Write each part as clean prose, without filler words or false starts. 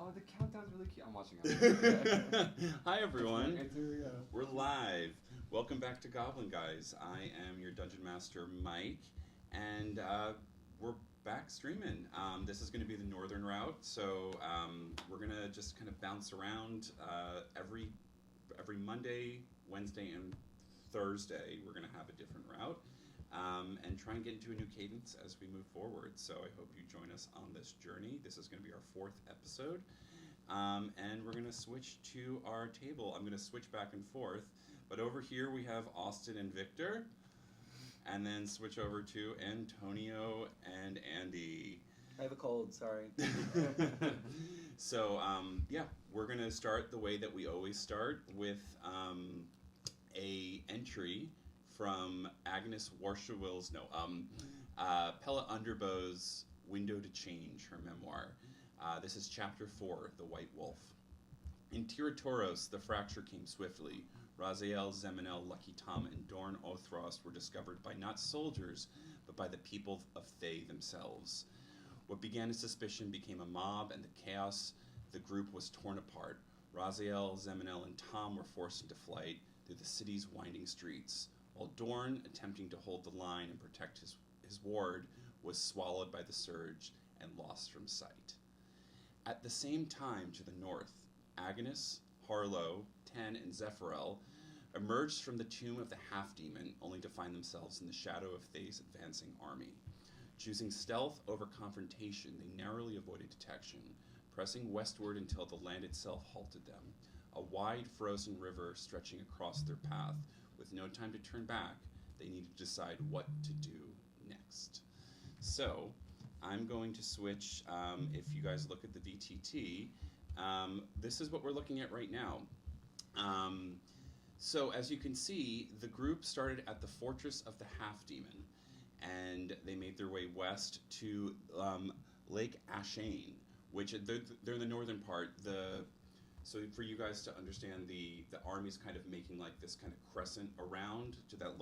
Oh, the countdown's really cute. I'm watching it. Hi everyone. Here We're live. Welcome back to Goblin Guys. I am your Dungeon Master Mike, and we're back streaming. This is going to be the northern route, so we're going to just kind of bounce around every Monday, Wednesday, and Thursday. We're going to have a different route. And try and get into a new cadence as we move forward. So I hope you join us on this journey. This is going to be our 4th episode. And we're going to switch to our table. I'm going to switch back and forth. But over here we have Austin and Victor. And then switch over to Antonio and Andy. I have a cold, sorry. So, yeah, we're going to start the way that we always start with a entry from Agnes Warshawill's, Pella Underbow's Window to Change, her memoir. This is chapter 4, The White Wolf. In Tiratoros, the fracture came swiftly. Raziel, Zeminel, Lucky Tom, and Dorn Othrost were discovered by not soldiers, but by the people of Thay themselves. What began as suspicion became a mob, and the chaos, the group was torn apart. Raziel, Zeminel, and Tom were forced into flight through the city's winding streets, while Dorn, attempting to hold the line and protect his ward, was swallowed by the surge and lost from sight. At the same time, to the north, Agnes, Harlow, Ten, and Zephyrel emerged from the tomb of the half-demon, only to find themselves in the shadow of Thay's advancing army. Choosing stealth over confrontation, they narrowly avoided detection, pressing westward until the land itself halted them, a wide frozen river stretching across their path. With no time to turn back, they needed to decide what to do next. So, I'm going to switch, if you guys look at the VTT, this is what we're looking at right now. So, as you can see, the group started at the Fortress of the Half-Demon, and they made their way west to Lake Ashane, which they're in the northern part. So for you guys to understand, the army's kind of making like this kind of crescent around to that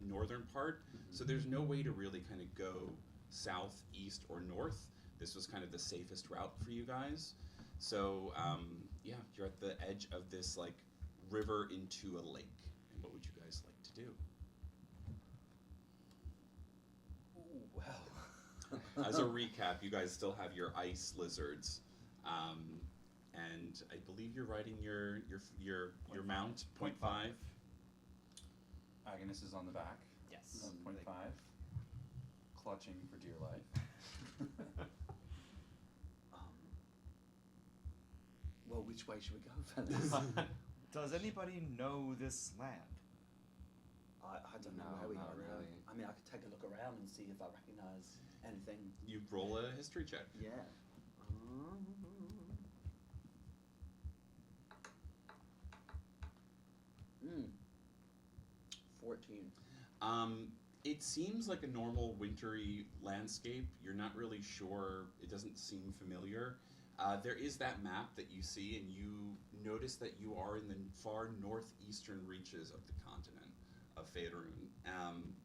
northern part. Mm-hmm. So there's no way to really kind of go south, east, or north. This was kind of the safest route for you guys. So yeah, you're at the edge of this like river into a lake. And what would you guys like to do? Ooh, wow. As a recap, you guys still have your ice lizards. And I believe you're riding your mount, 0.5. Agnes is on the back. Yes. 0.5. Clutching for dear life. Well, which way should we go, fellas? Does anybody know this land? I don't know No, where we not are. really. I mean, I could take a look around and see if I recognize anything. You roll a history check. Yeah. 14. It seems like a normal wintry landscape. You're not really sure. It doesn't seem familiar. There is that map that you see, and you notice that you are in the far northeastern reaches of the continent of Faerun.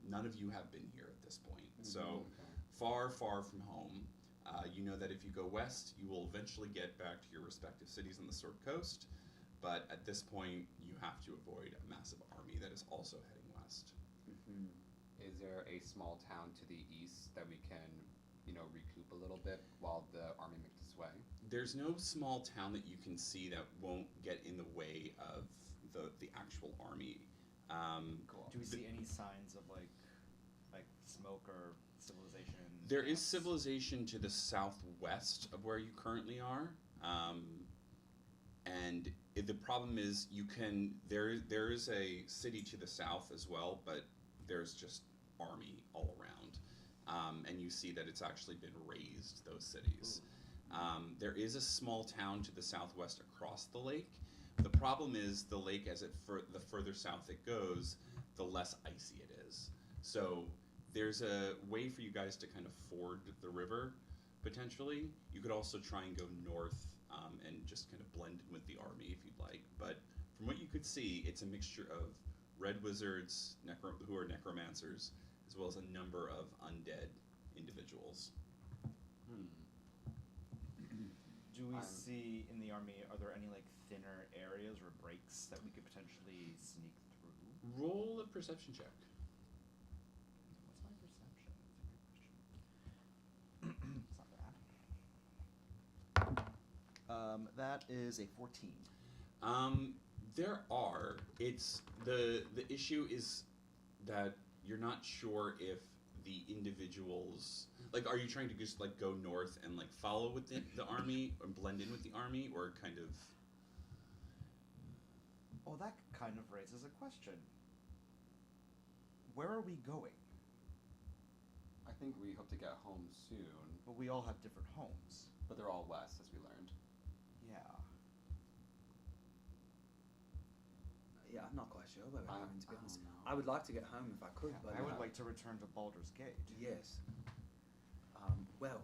None of you have been here at this point. Mm-hmm. So far, far from home. You know that if you go west, you will eventually get back to your respective cities on the Sword Coast. But at this point, you have to avoid a massive army that is also heading west. Mm-hmm. Is there a small town to the east that we can, recoup a little bit while the army makes its way? There's no small town that you can see that won't get in the way of the actual army. Cool. Do we see any signs of like smoke or civilization? There is civilization to the southwest of where you currently are, and the problem is there is a city to the south as well, but there's just army all around, and you see that it's actually been razed, those cities. There is a small town to the southwest across the lake. The problem is the lake, as the further south it goes, the less icy it is. So there's a way for you guys to kind of ford the river, potentially. You could also try and go north and just kind of blend in with the army if you'd like. But from what you could see, it's a mixture of red wizards who are necromancers, as well as a number of undead individuals. Do we see army, are there any like thinner areas or breaks that we could potentially sneak through? Roll a perception check. What's my perception? That's a good question. It's not bad. That is a 14. There are. It's the issue is that you're not sure if the individuals, like, are you trying to just like go north and like follow with the army or blend in with the army, or kind of? Well, that kind of raises a question. Where are we going? I think we hope to get home soon, But we all have different homes. but they're all west, as we learned. Yeah. Yeah, I'm not quite sure where we're I- going, to be I honest. don't know. I would like to get home if I could, Yeah, but I would like to return to Baldur's Gate. yes. Well,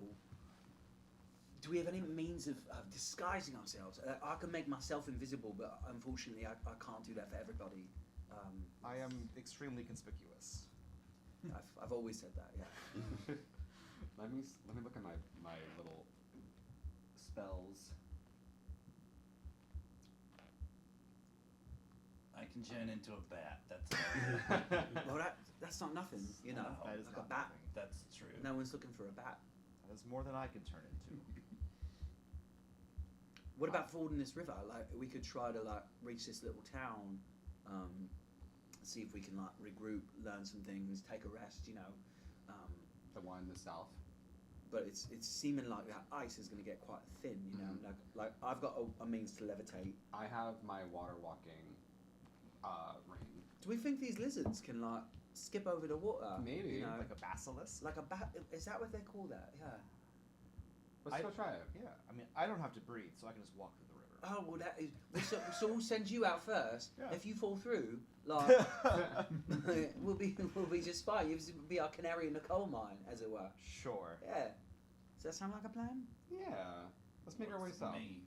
do we have any means of disguising ourselves? I can make myself invisible, but unfortunately, I can't do that for everybody. I am extremely conspicuous. I've always said that. Yeah. Let me look at my little spells. I can turn into a bat. That's Well, that's not nothing, you know. No, that is like not a bat. nothing. that's true. No one's looking for a bat. That is more than I can turn into. What about fording this river? Like, we could try to like reach this little town, see if we can like regroup, learn some things, take a rest, you know. The one in the south. But it's seeming like that ice is going to get quite thin, you know. Mhm. Like I've got a means to levitate. I have my water walking ring. Do we think these lizards can like skip over the water? Maybe. You know, Like a basilisk? like a bat. Is that what they call that? Yeah. Let's go try it. Yeah, I mean, I don't have to breathe, so I can just walk through the river. Oh well, that is. So we'll send you out first. Yeah. If you fall through, like we'll be just fine. You'll be our canary in the coal mine, as it were. Sure. Yeah. Does that sound like a plan? Yeah. Let's make our way Works for south. me.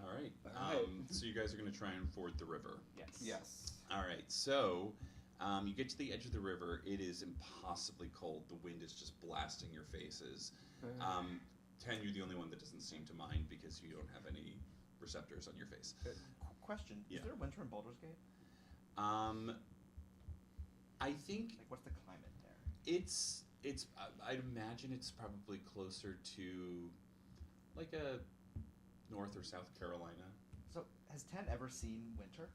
All right. Alright. So you guys are going to try and ford the river. Yes. Yes. All right. So you get to the edge of the river. It is impossibly cold. The wind is just blasting your faces. Ten, you're the only one that doesn't seem to mind because you don't have any receptors on your face. Question: Yeah. Is there winter in Baldur's Gate? I think Like, what's the climate there? it's. I'd imagine it's probably closer to, like a North or South Carolina. So, has Ten ever seen winter?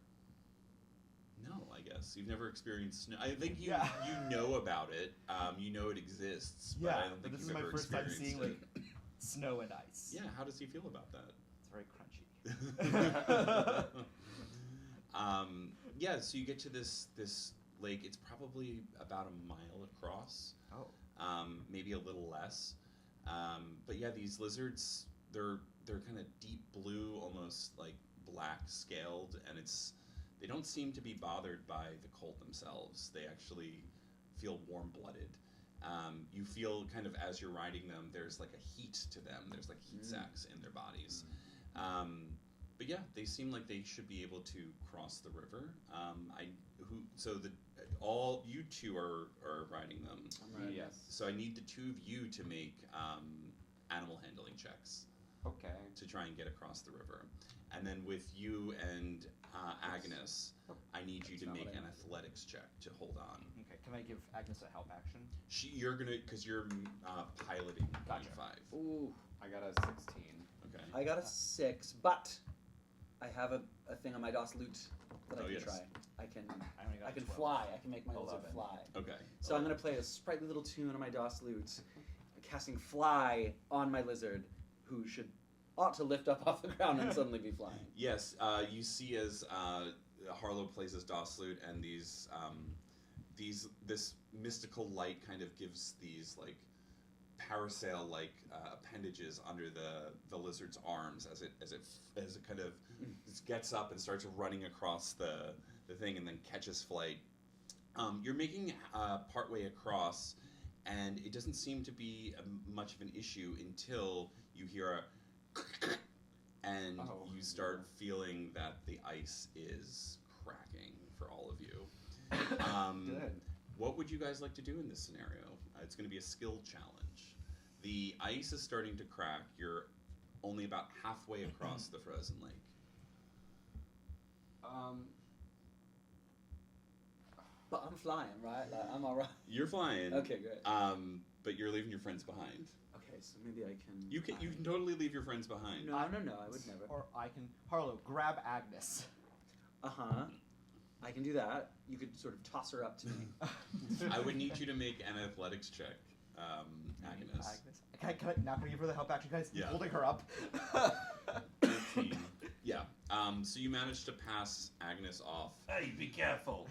No, I guess you've never experienced snow. I think you Yeah. you know about it. You know it exists, but I don't think this you've is my ever first time experienced seeing it. like snow and ice. Yeah, how does he feel about that? It's very crunchy. Yeah, so you get to this lake. It's probably about a mile across, Oh. maybe a little less. But yeah, these lizards, they're kind of deep blue, almost like black scaled, and they don't seem to be bothered by the cold themselves. They actually feel warm-blooded. You feel kind of as you're riding them, there's like a heat to them. There's like heat sacs in their bodies. But yeah, they seem like they should be able to cross the river. All you two are riding them. Yes. So I need the two of you to make animal handling checks Okay. to try and get across the river. And then with you and Agnes, I need you That's to not make what I an meant. athletics check to hold on. Okay. Can I give Agnes a help action? You're gonna, because you're piloting Gotcha. 25. Ooh, I got a 16. Okay. I got a 6, but I have a thing on my DOS loot that I Oh, can yes. try. I only got I a can 12. fly. I can make my lizard 11. fly. Okay. So I'm gonna play a sprightly little tune on my DOS lute, casting fly on my lizard, who ought to lift up off the ground and suddenly be flying. Yes, you see as Harlow plays his DOS flute, and this mystical light kind of gives these like parasail like appendages under the lizard's arms as it kind of gets up and starts running across the thing and then catches flight. You're making partway across, and it doesn't seem to be much of an issue until you hear a and Oh, you start feeling that the ice is cracking for all of you. Good. What would you guys like to do in this scenario? It's going to be a skill challenge. The ice is starting to crack. You're only about halfway across the frozen lake. But I'm flying, right? Like, I'm alright. You're flying. Okay, great. But you're leaving your friends behind. Okay, so maybe I can. You can totally leave your friends behind. No, I would never. Or I can Harlow grab Agnes. I can do that. You could sort of toss her up to me. I would need you to make an athletics check, Agnes. Now can I give her the help action, guys? Yeah. Holding her up. 13. Yeah. So you managed to pass Agnes off. Hey, be careful.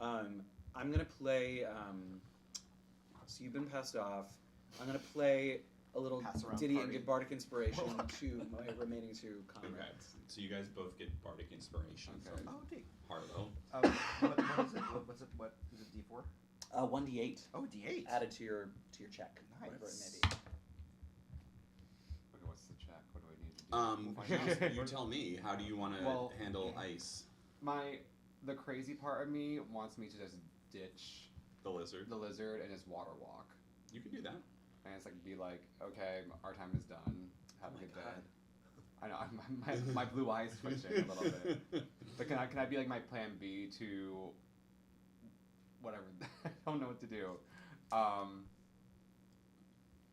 I'm gonna play. So you've been passed off. I'm gonna play a little Pass around ditty and party. give bardic inspiration Warlock. to my remaining two Okay. comrades. So you guys both get bardic inspiration Okay. from Oh, D. Harlow. What is it? What's it? What is it? D4? 1d8 Oh, D8. added to your check, whatever it Nice. may be. Okay, what's the check? What do I need to do? You tell me. How do you want to Well- handle ice? The crazy part of me wants me to just ditch The lizard. the lizard and just water walk. You can do that. And it's like be like, okay, our time is done. Have Oh a my good God. day. I know my blue eyes twitching a little bit. But can I be like my plan B to whatever? I don't know what to do.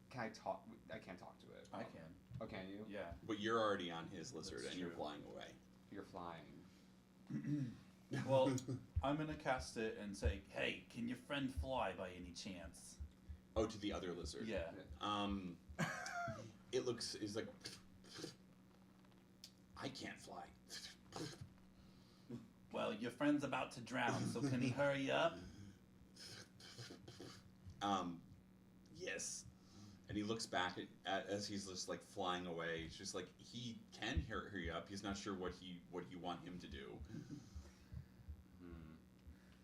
Can I talk? I can't talk to it. I can. Oh, can you? Yeah. But you're already on his lizard That's and you're true. flying away. You're flying. Well, I'm gonna cast it and say, "Hey, can your friend fly by any chance?" Oh, to the other lizard. Yeah. It looks is like I can't fly. Well, your friend's about to drown, so can he hurry up? Yes. And he looks back at as he's just like flying away. It's just like he can hurry up. He's not sure what you want him to do.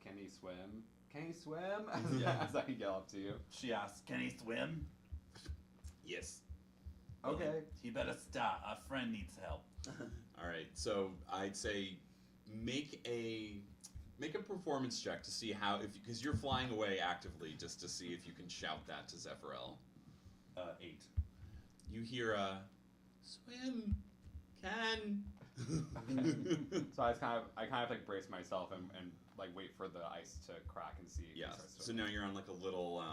Can he swim? Can he swim? Yeah. As I yell up to you. She asks, "Can he swim?" Yes. Well, Okay. He better stop. Our friend needs help. All right. So I'd say make a performance check to see how because you're flying away actively just to see if you can shout that to Zephyriel. 8. You hear a swim can. So I kind of like brace myself and like wait for the ice to crack and see. If Yeah. it starts So swimming. now you're on like a little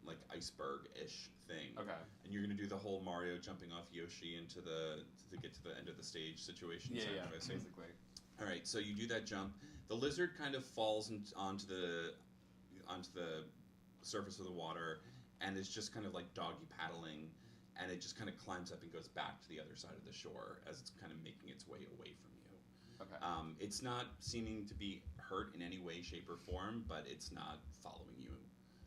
like iceberg-ish thing. Okay. And you're gonna do the whole Mario jumping off Yoshi into to get to the end of the stage situation. Yeah, sacrifice. basically. All right. So you do that jump. The lizard kind of falls onto the surface of the water and is just kind of like doggy paddling, and it just kind of climbs up and goes back to the other side of the shore as it's kind of making its way away from you. Okay. It's not seeming to be hurt in any way, shape, or form, but it's not following you.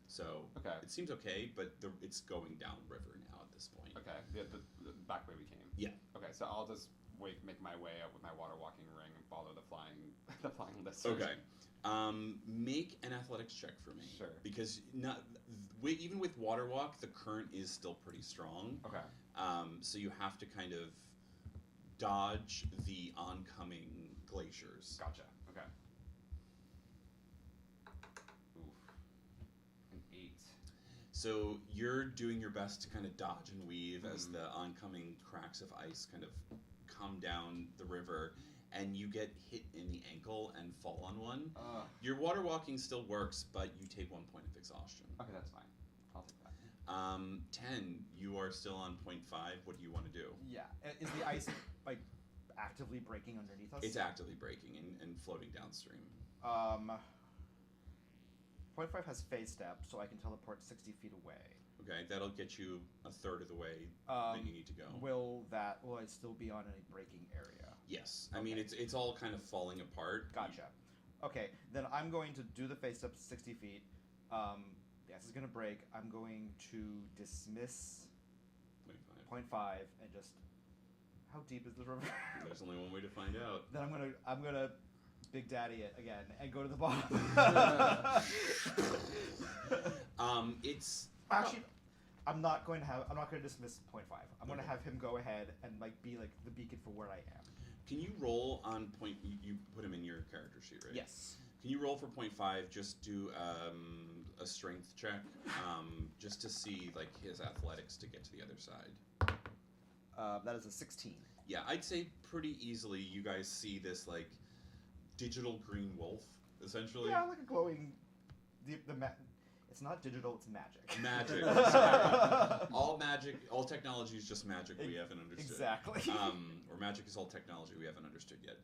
So Okay. it seems okay, but it's going downriver now at this point. Okay. The back way we came. Yeah. Okay. So I'll just make my way up with my water walking ring and follow the flying lizard. Okay. Make an athletics check for me. Sure. Because even with water walk, the current is still pretty strong. Okay. So you have to kind of dodge the oncoming glaciers. Gotcha. Okay. Oof. An 8. So you're doing your best to kind of dodge and weave as the oncoming cracks of ice kind of come down the river, and you get hit in the ankle and fall on one. Your water walking still works, but you take 1 point of exhaustion. Okay, that's fine. I'll take that. 10, you are still on 0.5. What do you want to do? Yeah. Is the ice like actively breaking underneath us? It's actively breaking and floating downstream. 0.5 has phase step, so I can teleport 60 feet away. Okay, that'll get you a third of the way that you need to go. Will I still be on a breaking area? Yes, I mean it's all kind of falling apart. Gotcha. Okay, then I'm going to do the face step 60 feet. The ice is going to break. I'm going to dismiss 25. 0.5 and just. How deep is the river? There's only one way to find out. Then I'm gonna Big Daddy it again and go to the bottom. It's Actually, I'm not going to dismiss 0.5. I'm going to have him go ahead and like be like the beacon for where I am. Can you roll on point? You put him in your character sheet, right? Yes. Can you roll for 0.5? Just do a strength check, just to see like his athletics to get to the other side. That is a 16. Yeah, I'd say pretty easily you guys see this like digital green wolf, essentially. Yeah, like a glowing. It's not digital. It's magic. Magic. All magic, all technology is just magic we haven't understood. Exactly. Or magic is all technology we haven't understood yet.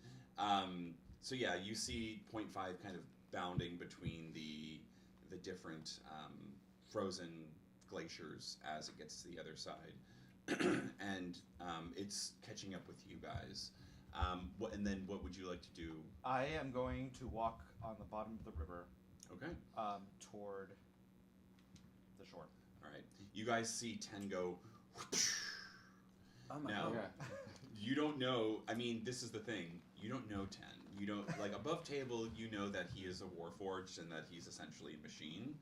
So yeah, you see 0.5 kind of bounding between the different frozen glaciers as it gets to the other side, and it's catching up with you guys. And then what would you like to do? I am going to walk on the bottom of the river. Okay. Toward the shore. All right. You guys see Ten go. Oh my Now, god. Okay. you don't know. I mean, this is the thing. You don't know Ten. You don't like above table. You know that he is a warforged and that he's essentially a machine,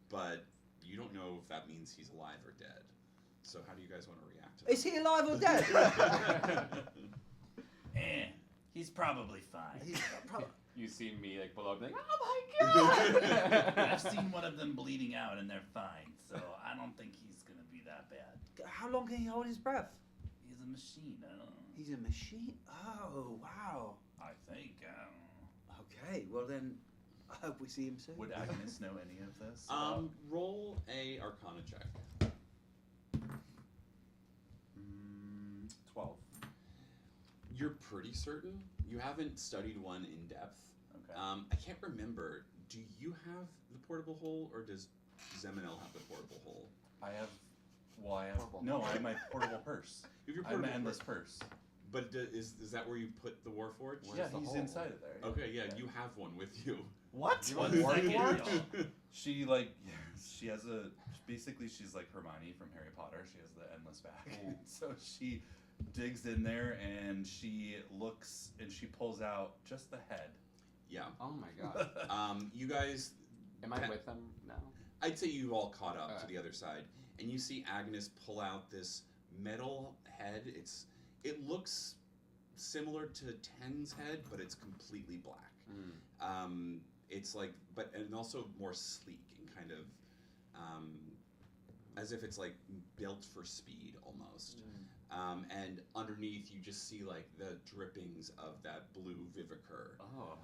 but you don't know if that means he's alive or dead. So how do you guys want to react to that? Is he alive or dead? He's probably fine. He's probably. You see me like below, like, oh my god! I've seen one of them bleeding out and they're fine, so I don't think he's gonna be that bad. How long can he hold his breath? He's a machine. I don't know. He's a machine. Oh wow. I think. Okay. Well then, I hope we see him soon. Would Agnes know any of this? Roll a Arcana check. 12. You're pretty certain. You haven't studied one in depth. Okay. I can't remember. Do you have the portable hole, or does Zeminel have the portable hole? I have. Well, I have. Portable. No, I have my portable purse. You have your I have portable an endless purse. purse. But is that where you put the Warforged? Where's Yeah, the he's hole? inside of there. Okay, yeah, you have one with you. What? You One want second, Warforged? y'all. She like she has a basically she's like Hermione from Harry Potter. She has the endless bag. Mm. So she digs in there and she looks and she pulls out just the head. Yeah. Oh my god. You guys, Am I with them now? I'd say you all caught up to Alright. the other side, and you see Agnes pull out this metal head. It looks similar to Ten's head, but it's completely black. Mm. It's like, and also more sleek and kind of, as if it's like built for speed almost. And underneath, you just see like the drippings of that blue Vivicer. Oh.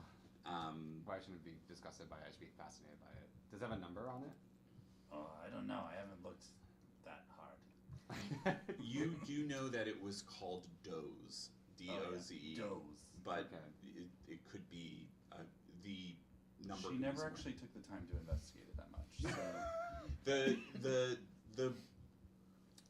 Why shouldn't be disgusted by it? I should be fascinated by it. Does it have a number on it? Oh, I don't know. I haven't looked that hard. You do know that it was called Doze, D-O-Z-E, Doze. but Okay. it could be the number. She could be never somewhere. actually took the time to investigate it that much. The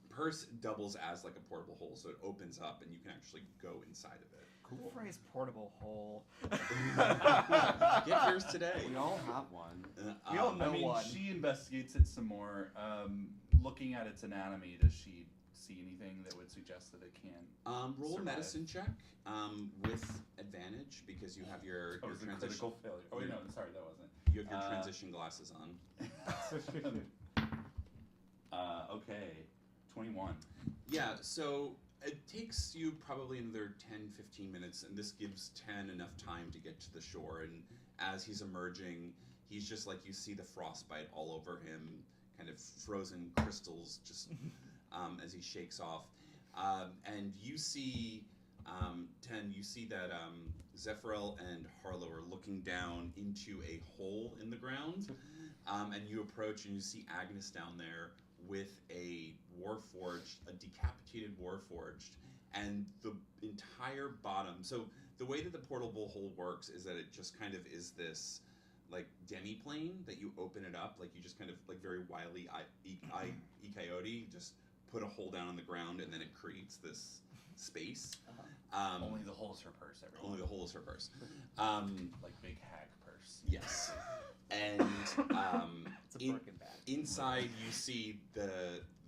purse doubles as like a portable hole, so it opens up and you can actually go inside of it. Cool phrase, portable hole. Get yours today. We all have one. We all know I mean, one. she investigates it some more. Looking at its anatomy, does she see anything that would suggest that it can? Roll a Survive. medicine check with advantage because you have your Oh, it was a transition. critical failure. Oh, wait, no, sorry, that wasn't. You have your transition glasses on. Okay, 21. Yeah, so it takes you probably another 10, 15 minutes, and this gives 10 enough time to get to the shore. And as he's emerging, he's just like, you see the frostbite all over him, kind of frozen crystals just as he shakes off. And you see, 10, you see that Zephyriel and Harlow are looking down into a hole in the ground. And you approach and you see Agnes down there with a warforged, a decapitated warforged, and the entire bottom. So the way that the portable hole works is that it just kind of is this like demi-plane that you open it up, like you just kind of like very wily coyote, just put a hole down on the ground and then it creates this space. Only the hole's her purse, everyone. Only the hole is her purse. Like big hag purse. Yes. And It's a Birkin bag. inside you see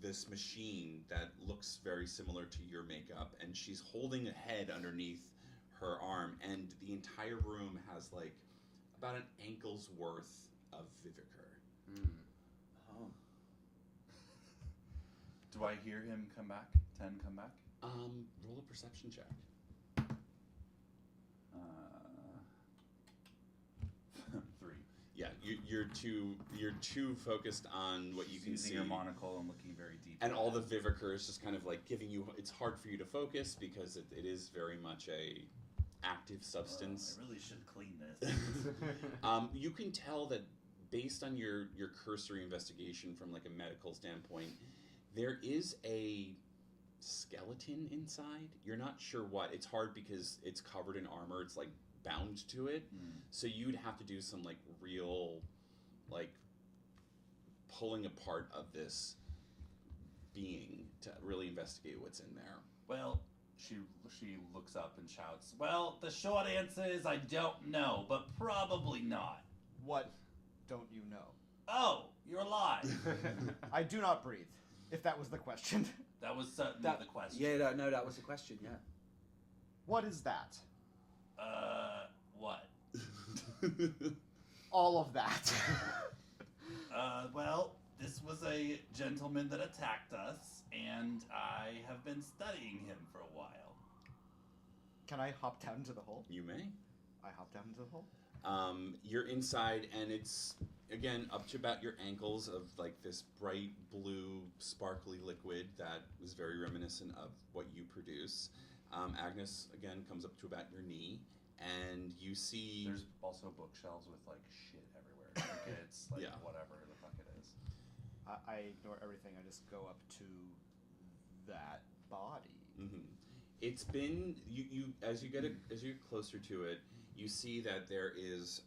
this machine that looks very similar to your makeup, and she's holding a head underneath her arm, and the entire room has like about an ankle's worth of Vivicer. Mm. Oh. Do I hear him come back? 10 come back? Roll a perception check. 3. Yeah, Yeah, you're too focused on what you can using see. your monocle and looking very deep. And all the Vivicar is just kind of like giving you. It's hard for you to focus because it is very much a active substance. I really should clean this. You can tell that based on your cursory investigation from like a medical standpoint, there is a skeleton inside. You're not sure what. It's hard because it's covered in armor. It's like bound to it. So you'd have to do some like real like pulling apart of this being to really investigate what's in there. Well, she looks up and shouts, "Well, the short answer is I don't know, but probably not." What don't you know? Oh, you're alive. I do not breathe, if that was the question. That was certainly the question. Yeah, no, that was the question. Yeah. What is that? What? All of that. Well, this was a gentleman that attacked us, and I have been studying him for a while. Can I hop down into the hole? You may. I hop down into the hole. You're inside, and it's again up to about your ankles of like this bright blue, sparkly liquid that is very reminiscent of what you produce. Agnes again comes up to about your knee, and you see. There's also bookshelves with like shit everywhere. It's like Yeah. whatever the fuck it is. I ignore everything. I just go up to that body. Mm-hmm. It's been you as you get closer to it, you see that there is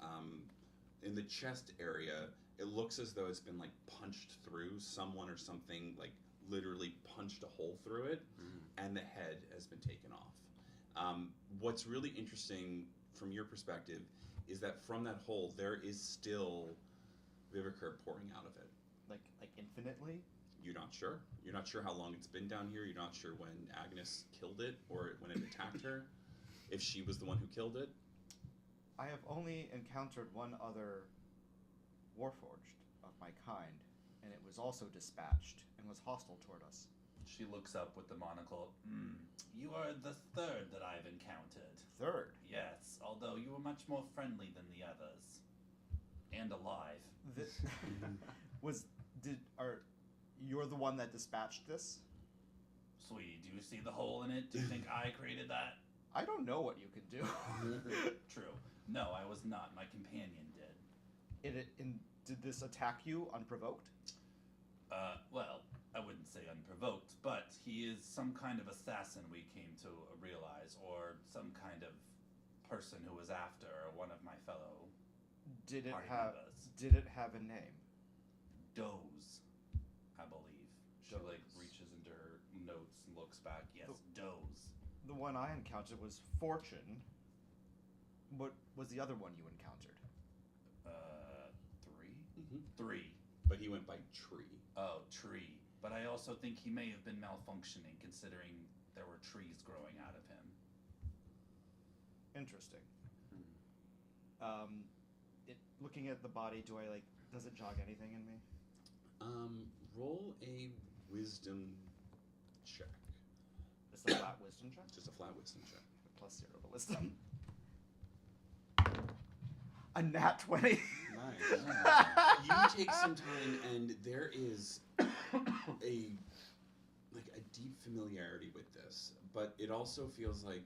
in the chest area. It looks as though it's been like punched through. Someone or something like literally punched a hole through it, and the head has been taken off. What's really interesting from your perspective is that from that hole there is still Vivicar pouring out of it. Like infinitely? You're not sure. You're not sure how long it's been down here. You're not sure when Agnes killed it or when it attacked her. If she was the one who killed it. I have only encountered one other Warforged of my kind, and it was also dispatched and was hostile toward us. She looks up with the monocle. You are the third that I've encountered. Third? Yes, although you were much more friendly than the others. And alive. You're the one that dispatched this? Sweetie, do you see the hole in it? Do you think I created that? I don't know what you can do. True. No, I was not. My companion did. Did this attack you unprovoked? Well, I wouldn't say unprovoked, but he is some kind of assassin we came to realize, or some kind of person who was after one of my fellow Did it party have members. Did it have a name? Doze, I believe. She like reaches into her notes and looks back. Yes, Doze. The one I encountered was Fortune. What was the other one you encountered? 3? Mm-hmm. 3. But he went by Tree. Oh, Tree. But I also think he may have been malfunctioning, considering there were trees growing out of him. Interesting. Looking at the body, does it jog anything in me? Roll a wisdom check. It's a flat wisdom check? Just a flat wisdom check. +0 to wisdom. A nat 20. Nice. You take some time, and there is a deep familiarity with this, but it also feels like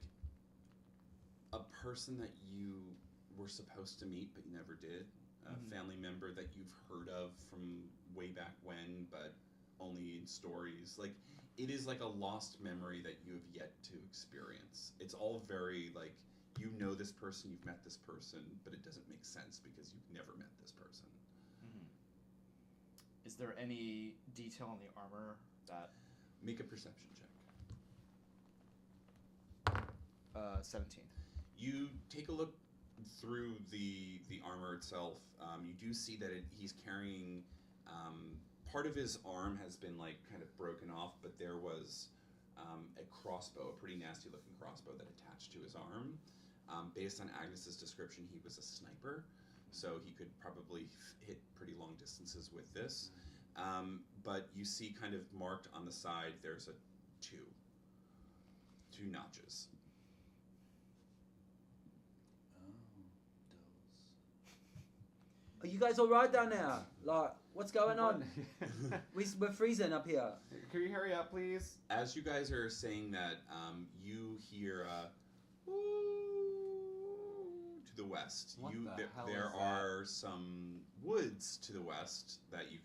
a person that you were supposed to meet but you never did, a family member that you've heard of from way back when, but only in stories. Like, it is like a lost memory that you have yet to experience. It's all very like, you know this person, you've met this person, but it doesn't make sense because you've never met this person. Is there any detail on the armor that... Make a perception check. 17. You take a look through the armor itself. You do see that he's carrying part of his arm has been like kind of broken off, but there was a crossbow, a pretty nasty looking crossbow that attached to his arm. Based on Agnes's description, he was a sniper, so he could probably hit pretty long distances with this. But you see kind of marked on the side, there's two notches. Oh, Doze. Are you guys all right down there? Like, what's going on? We're freezing up here. Can you hurry up, please? As you guys are saying that, you hear "Ooh" to the west. What the hell there is that? are some woods to the west that you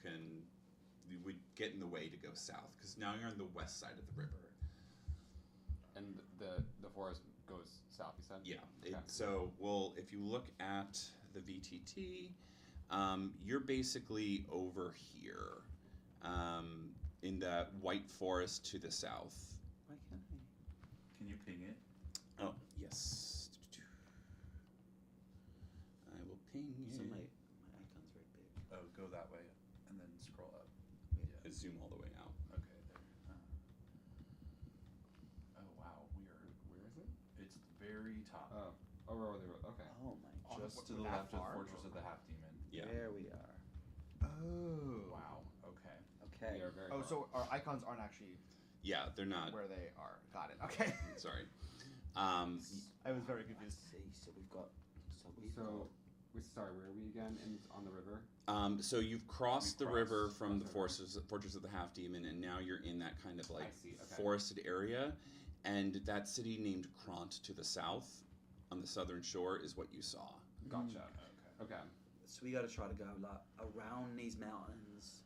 would get in the way to go south because now you're on the west side of the river. And the forest goes south, you said? Yeah. Okay. So, if you look at the VTT, you're basically over here in that white forest to the south. Why can't I? Can you ping it? Oh, yes. I will ping you. So my icon's very big. Oh, go that way and then scroll up. I zoom all the way out. Okay, there. Oh wow, weird. Where is it? It's very top. Oh, over the road. Okay. Oh my god. Just to the that left of far? Fortress of the Half Demon. Yeah. There we are. Oh. Wow. Okay. Okay. We are very Oh, far. so our icons aren't actually Yeah, they're not. where they are. Got it. Okay. Sorry. I was very I confused. see. So we've got. Sorry, where are we again? On the river? So you've crossed the We've river crossed from the the river. Fortress of the Half Demon, and now you're in that kind of like I see, okay. forested area. And that city named Kront to the south, on the southern shore, is what you saw. Gotcha. Okay. Okay. So we got to try to go like around these mountains.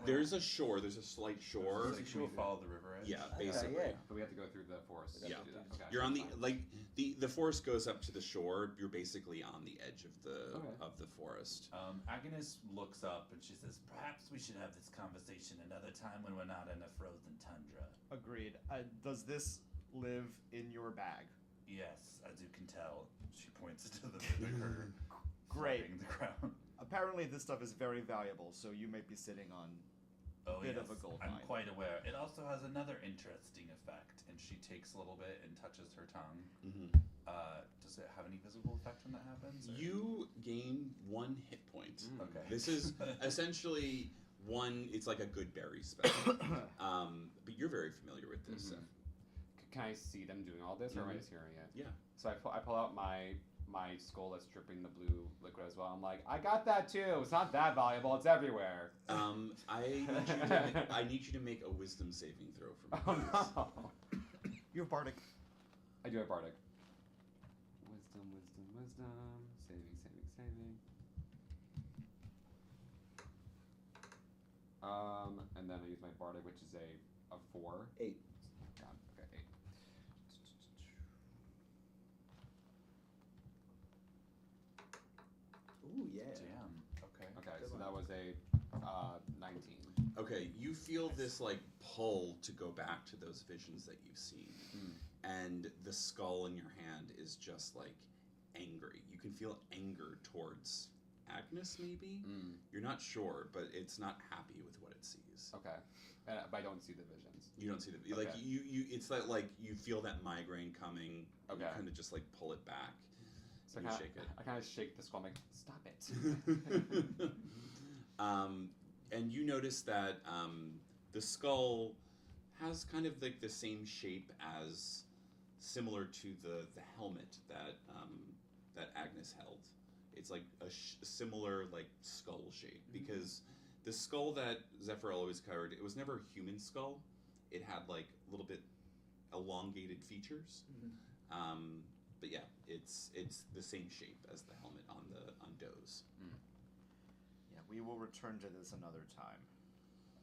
There's a shore. There's a slight shore. So should we follow the river edge? Yeah, Okay, basically. yeah. But we have to go through the forest. Yeah. to do that. Okay. You're on the forest goes up to the shore. You're basically on the edge of Okay. the forest. Agnes looks up and she says, "Perhaps we should have this conversation another time when we're not in a frozen tundra." Agreed. Does this live in your bag? Yes, as you can tell, she points to the vinegar Great. flooding the ground. Apparently, this stuff is very valuable, so you may be sitting on Oh, bit yes, of a gold I'm mine. quite aware. It also has another interesting effect, and she takes a little bit and touches her tongue. Mm-hmm. Does it have any visible effect when that happens? or- You gain 1 hit point. Okay. This is essentially one. It's like a good berry spell. But you're very familiar with this. Mhm. Can I see them doing all this, or am I Mhm. just hearing it? Yeah. So I pull out my skull that's dripping the blue liquid as well. I'm like, I got that too. It's not that valuable. It's everywhere. I need you to make a wisdom saving throw for me. Oh please. no. You have bardic. I do have bardic. Wisdom. Saving. And then I use my bardic, which is a 4. 8. God, okay, 8. Ooh yeah. Damn. Okay. Okay, Good so one. that was a 19. Okay, you feel this like pull to go back to those visions that you've seen, and the skull in your hand is just like angry. You can feel anger towards Agnes, maybe. You're not sure, but it's not happy with what it sees. Okay, but I don't see the visions. You don't see the like Okay. you. It's that like you feel that migraine coming. Okay. You kind of just like pull it back. So and you shake it. I kind of shake the skull. I'm like, stop it. And you notice that the skull has kind of like the same shape as, similar to the helmet that that Agnes held. It's like a similar like skull shape, because the skull that Zephyr always covered, it was never a human skull. It had like a little bit elongated features. But yeah, it's the same shape as the helmet on Doze. Yeah, we will return to this another time.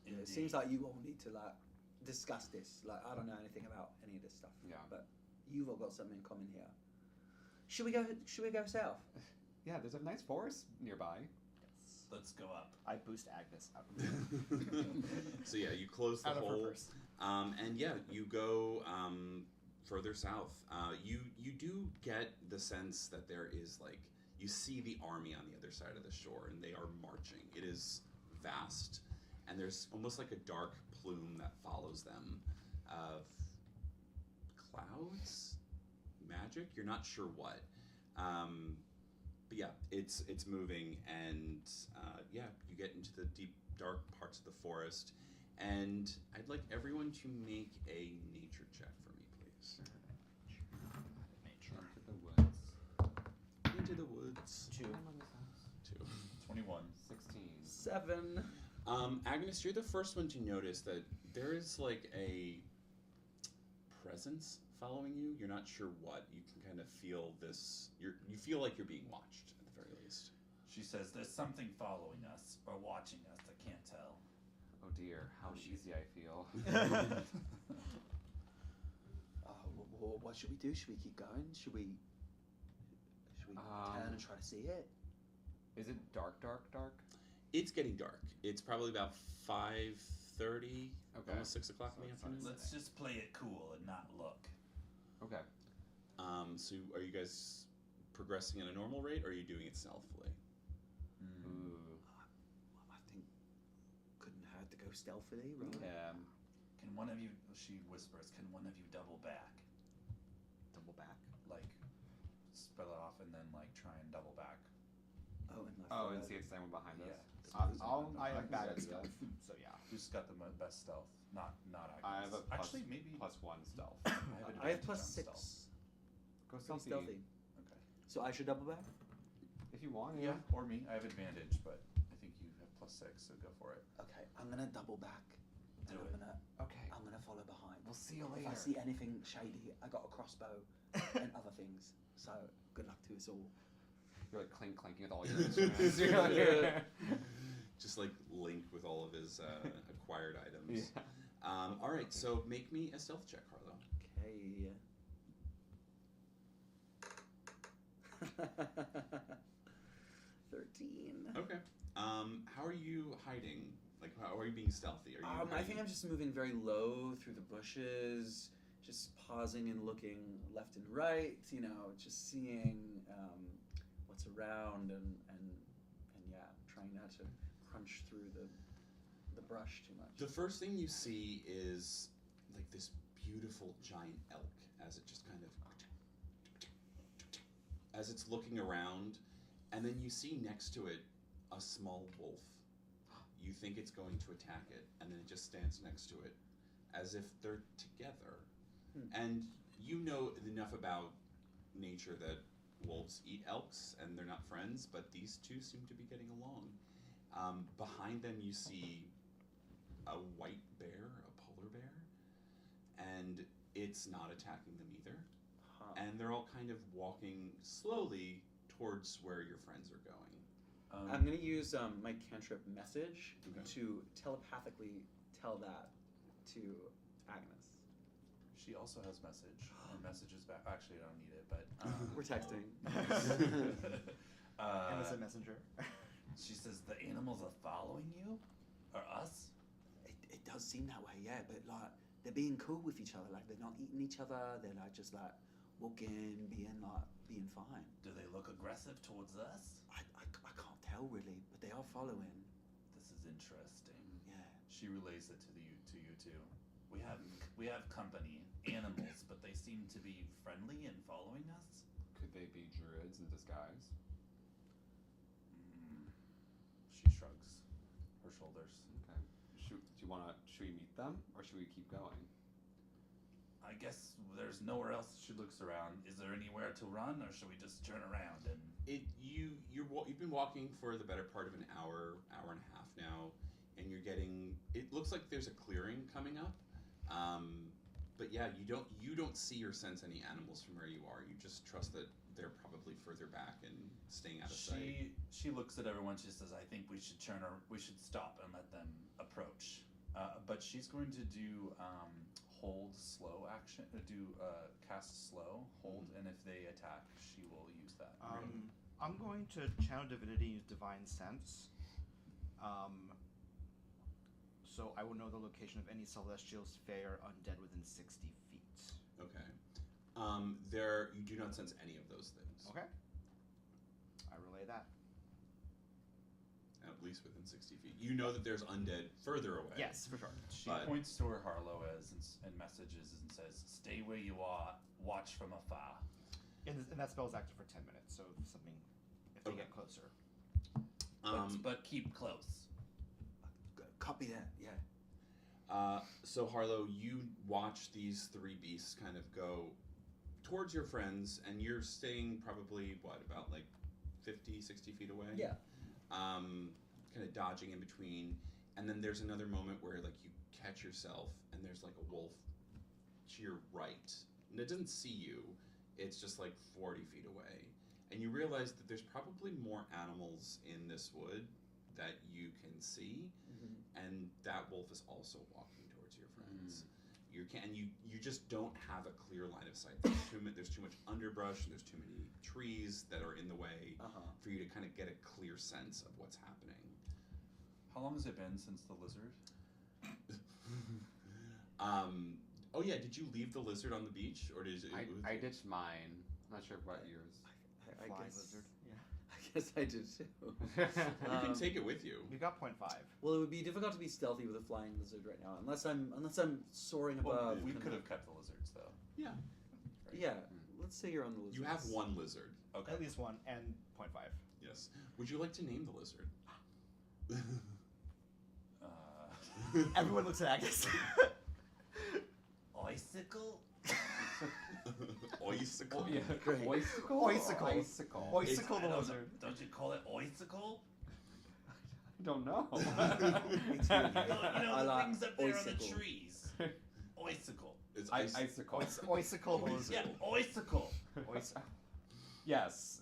Yeah, it seems like you all need to like discuss this. Like I don't know anything about any of this stuff. Yeah. But you've all got something in common here. Should we go south? Yeah, there's a nice forest nearby. Let's go up. I boost Agnes up. So yeah, you close the Out of her hole, purse. and yeah, you go further south. You do get the sense that there is like, you see the army on the other side of the shore, and they are marching. It is vast, and there's almost like a dark plume that follows them of clouds, magic. You're not sure what. But yeah, it's moving, and yeah, you get into the deep, dark parts of the forest, and I'd like everyone to make a nature check for me, please. Nature. Into the woods. Into the woods. 2. 2. 21. 21. 16. 7. Agnes, you're the first one to notice that there is like a presence following you. You're not sure what. You can kind of feel this. You feel like you're being watched at the very least. She says there's something following us or watching us. I can't tell. Oh dear, how easy I feel. What should we do? Should we keep going? Should we turn and try to see it? Is it dark? It's getting dark. It's probably about 5:30, Okay. almost 6 o'clock So in the it's afternoon. Let's just play it cool and not look. Okay. So are you guys progressing at a normal rate, or are you doing it stealthily? Ooh. I think couldn't hurt to go stealthily, right? Yeah. Can one of you, she whispers, can one of you double back? Double back. Like, spell it off and then, like, try and double back. Oh, and Oh, and see if someone behind us. Yeah. I am can bad do at that. stealth, so yeah. Who's got the best stealth? Not Agnes. I have a plus, Actually, maybe +1 stealth. I have I have advantage plus on 6. stealth. Go Pretty stealthy. stealthy. Okay. So I should double back? If you want. Yeah, or me. I have advantage, but I think you have +6, so go for it. Okay, I'm gonna double back. Do and it. Okay. I'm gonna follow behind. We'll see you If later. I see anything shady, I got a crossbow and other things. So good luck to us all. You're like clanking with all your instruments. You're like, Just like Link with all of his acquired items. yeah. All right, so make me a stealth check, Harlow. Okay. 13. Okay. How are you hiding? Like, how are you being stealthy? Are you? I think hiding- I'm just moving very low through the bushes, just pausing and looking left and right. You know, just seeing what's around and yeah, trying not to crunch through the brush too much. The first thing you see is like this beautiful giant elk as it just kind of as it's looking around, and then you see next to it a small wolf. You think it's going to attack it, and then it just stands next to it as if they're together. And you know enough about nature that wolves eat elks and they're not friends, but these two seem to be getting along. Behind them you see a white bear, a polar bear, and it's not attacking them either. Huh. And they're all kind of walking slowly towards where your friends are going. I'm gonna use my cantrip message Okay. to telepathically tell that to Agnes. She also has message. Her message is back. Actually, I don't need it, but We're texting. Innocent messenger. She says the animals are following you, or us. It does seem that way, yeah. But like they're being cool with each other. Like they're not eating each other. They're like just like walking, being fine. Do they look aggressive towards us? I can't tell really, but they are following. This is interesting. Yeah. She relays it to you two. We have company, animals, but they seem to be friendly and following us. Could they be druids in disguise? She shrugs her shoulders. Okay. Should we meet them or should we keep going? I guess there's nowhere else she looks around. Is there anywhere to run, or should we just turn around and? You've been walking for the better part of an hour and a half now, and you're getting. It looks like there's a clearing coming up, but yeah, you don't see or sense any animals from where you are. You just trust that they're probably further back and staying out of sight. She looks at everyone. She says, "I think we should we should stop and let them approach." But she's going to do hold slow action. Cast slow hold, and if they attack, she will use that. I'm going to channel divinity and use divine sense. So I will know the location of any celestials, fae, or undead within 60 feet. Okay. You do not sense any of those things. Okay. I relay that. At least within 60 feet. You know that there's undead further away. Yes, for sure. She But- points to where Harlow is and messages and says, "Stay where you are. Watch from afar." And that spell is active for 10 minutes, so if they Okay. get closer. But keep close. Copy that. Yeah. So Harlow, you watch these three beasts kind of go towards your friends, and you're staying probably, about like 50, 60 feet away? Yeah. kind of dodging in between, and then there's another moment where like you catch yourself, and there's like a wolf to your right, and it doesn't see you. It's just like 40 feet away, and you realize that there's probably more animals in this wood that you can see, and that wolf is also walking towards your friends. You just don't have a clear line of sight. There's too much underbrush, and there's too many trees that are in the way for you to kind of get a clear sense of what's happening. How long has it been since the lizard? Oh yeah, did you leave the lizard on the beach, or did it? I ditched mine. I'm not sure what yours. I Flying guess, lizard. Yeah. I guess I did too. You can take it with you. You got 0.5. Well, it would be difficult to be stealthy with a flying lizard right now, unless I'm soaring above. We could have kept the lizards though. Yeah. Yeah, let's say you're on the lizard. You have one lizard. Okay. At least one and 0.5. Yes. Would you like to name the lizard? Everyone looks at Agnes. Icicle. Icicle. Yeah, Great. Oisicle? Icicle. Icicle. Icicle the lizard. Don't you call it icicle? I don't know. You know I the like things up there on the icicle. trees. Icicle. It's Icicle. Icicle the lizard. Yeah, icicle. Yes.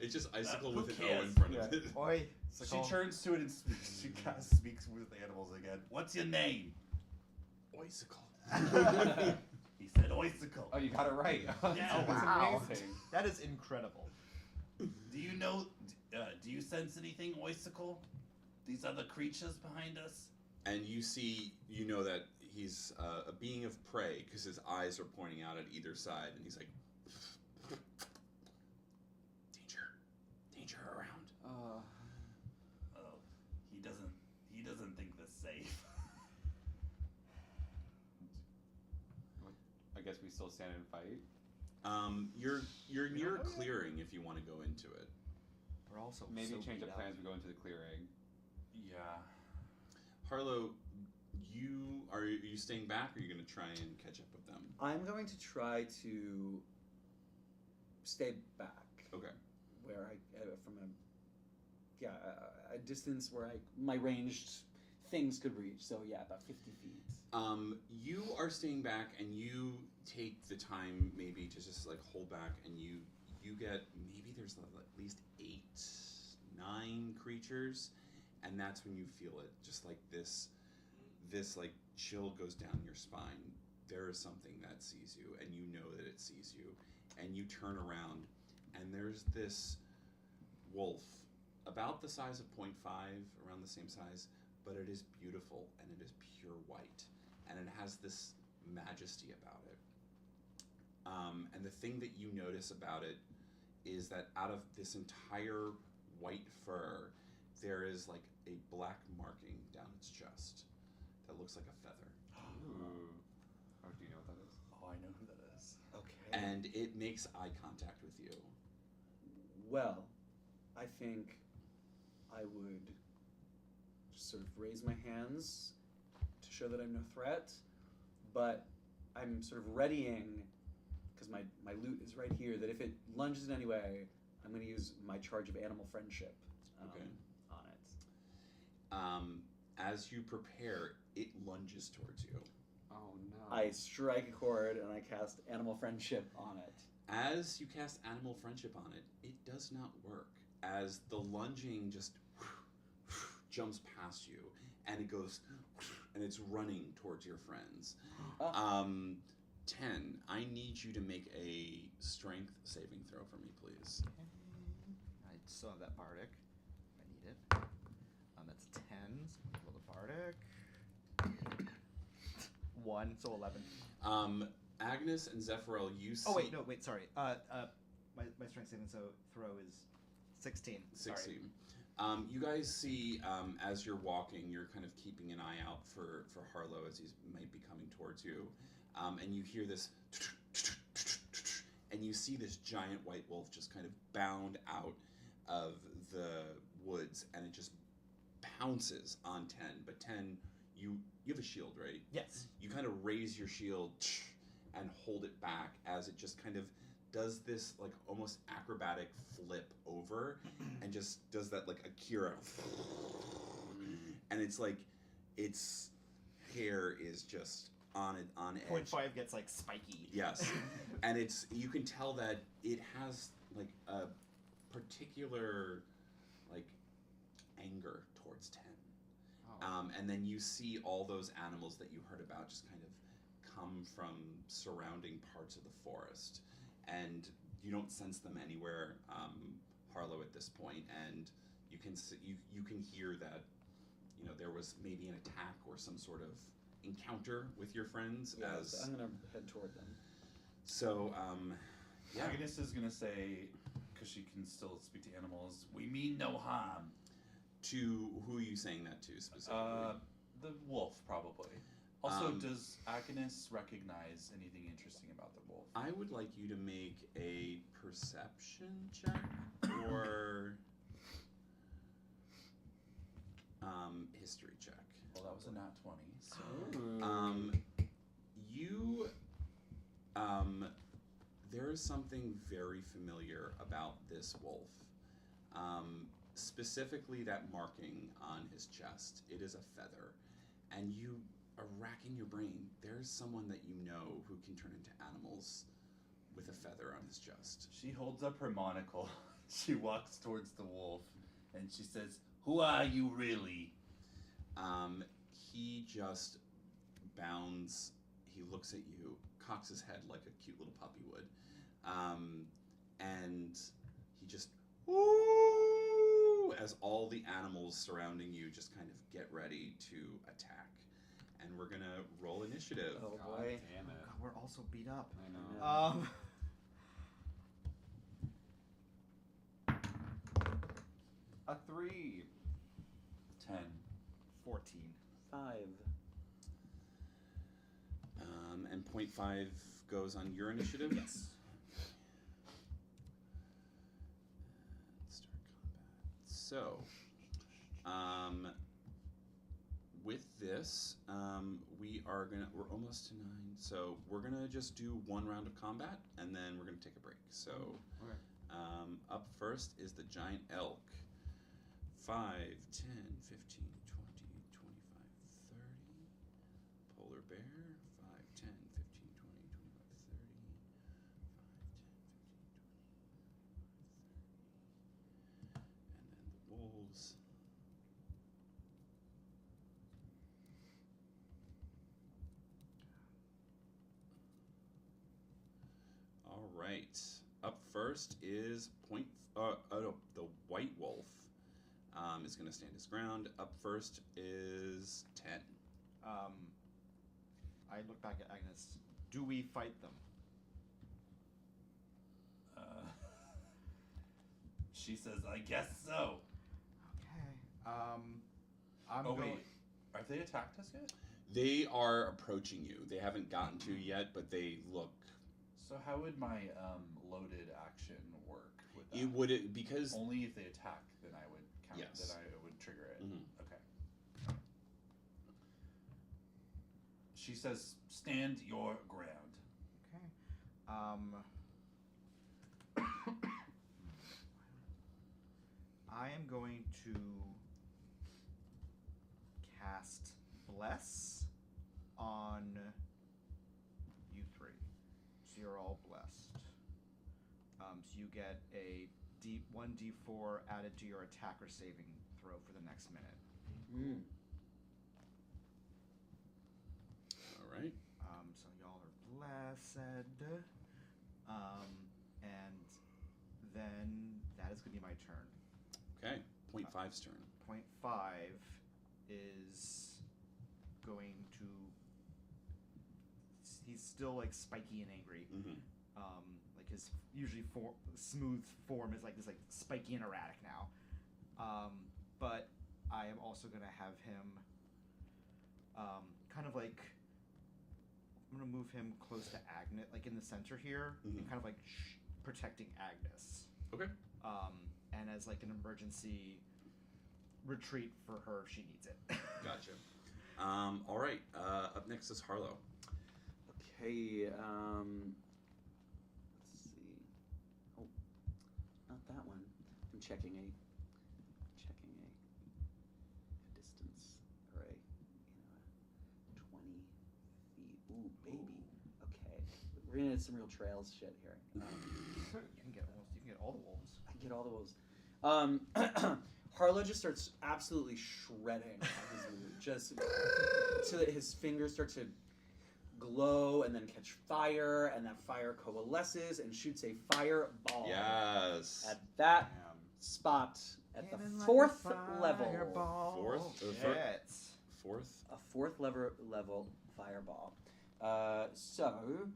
It's just icicle Who with an O cares? in front Yeah. of it. Oi. She turns to it and speaks. She kind of speaks with the animals again. What's your name? Icicle. He said icicle. Oh, you got it right. Yeah. That's Wow. amazing. That is incredible. Do you know? Do you sense anything, icicle? These other creatures behind us? And you know that he's a being of prey because his eyes are pointing out at either side, and he's like, danger around. Oh, he doesn't think this safe. I guess we still stand and fight. You're near a clearing if you want to go into it. We're also Maybe so change beat of up. plans. We go into the clearing. Yeah. Harlow, are you staying back, or are you going to try and catch up with them? I'm going to try to stay back. Okay. Where I from a distance where my ranged things could reach. So yeah, about 50 feet. You are staying back, and you take the time maybe to just like hold back, and you get maybe there's at least 8, 9 creatures, and that's when you feel it, just like this like chill goes down your spine. There is something that sees you, and you know that it sees you, and you turn around, and there's this wolf about the size of 0.5, around the same size, but it is beautiful, and it is pure white, and it has this majesty about it. And the thing that you notice about it is that out of this entire white fur, there is like a black marking down its chest that looks like a feather. Ooh. Oh, do you know what that is? Oh, I know who that is. Okay. And it makes eye contact with you. Well, I think I would just sort of raise my hands to show that I'm no threat, but I'm sort of readying, because my loot is right here, that if it lunges in any way, I'm going to use my charge of animal friendship Okay. on it. As you prepare, it lunges towards you. Oh no. I strike a chord and I cast animal friendship on it. As you cast animal friendship on it, it does not work. As the lunging just jumps past you, and it goes, and it's running towards your friends. 10, I need you to make a strength saving throw for me, please. I still have that bardic. I need it. That's 10. So we roll the bardic. 1, so 11. Agnes and Zephyral, you see. Oh wait, sorry. My strength saving throw is 16. 16. You guys see, as you're walking, you're kind of keeping an eye out for Harlow as he might be coming towards you. And you hear this, and you see this giant white wolf just kind of bound out of the woods, and it just pounces on 10. But 10, you have a shield, right? Yes. You kind of raise your shield and hold it back as it just kind of does this like almost acrobatic flip over and just does that like Akira, and it's like its hair is just on edge. 0.5 gets like spiky. Yes, and you can tell that it has like a particular like anger towards 10. Oh. And then you see all those animals that you heard about just kind of come from surrounding parts of the forest, and you don't sense them anywhere, Harlow, at this point. And you can you can hear that there was maybe an attack or some sort of encounter with your friends. Yeah, as so I'm gonna head toward them. so yeah. Agnes is gonna say, because she can still speak to animals, we mean no harm. To who are you saying that to specifically? The wolf, probably. Also, Um, does Agnes recognize anything interesting about the wolf? I would like you to make a perception check or history check. Well, that was a nat 20, so... You there is something very familiar about this wolf. Specifically that marking on his chest. It is a feather. And you are racking your brain. There's someone that you know who can turn into animals with a feather on his chest. She holds up her monocle. She walks towards the wolf, and she says, "Who are you really?" He just bounds. He looks at you, cocks his head like a cute little puppy would, and he just woo as all the animals surrounding you just kind of get ready to attack. And we're gonna roll initiative. Oh God boy. damn it. God, we're also beat up. I know. A 3. 10. 14. 5. And 0.5 goes on your initiative. Yes. Start combat. So, with this, we're almost to 9. So we're gonna just do one round of combat, and then we're gonna take a break. So, Okay. up first is the giant elk. 5, 10, 15, 20, 25, 30. Polar bear. 5, 10, 15, 20, 25, 30. 5, 10, 15, 20, 25, 30. And then the wolves. All right. Up first is the white wolf. Is going to stand his ground. Up first is 10. I look back at Agnes. Do we fight them? She says, "I guess so." Okay. I'm Oh, going. wait. Have they attacked us yet? They are approaching you. They haven't gotten to you yet, but they look. So how would my loaded action work with that? It would because Only if they attack, then I would count. Yes. Then I would trigger it. Mhm. Okay. She says, "Stand your ground." Okay. I am going to cast Bless on you three. So you're all blessed. So you get a 1d4 added to your attack or saving throw for the next minute. all right. So y'all are blessed. And then that is going to be my turn. Okay. 0.5's turn. 0.5 is going to. He's still like spiky and angry. Mm-hmm. Like his usually smooth form is like this like spiky and erratic now. But I am also going to have him kind of like. I'm going to move him close to Agnes, like in the center here, and Mhm. kind of like protecting Agnes. Okay. And as like an emergency retreat for her if she needs it. Gotcha. All right. Up next is Harlow. Okay, let's see. checking a distance or a 20 feet. Ooh, baby. Okay, we're gonna hit some real trails shit here. You can get all the wolves. I can get all the wolves. Harlow just starts absolutely shredding his loot, just so that his fingers start to glow and then catch fire, and that fire coalesces and shoots a fireball Yes. at that Damn. spot at the Cannon like fourth a level. fireball. Fourth? Shit. Fourth? A fourth level fireball. So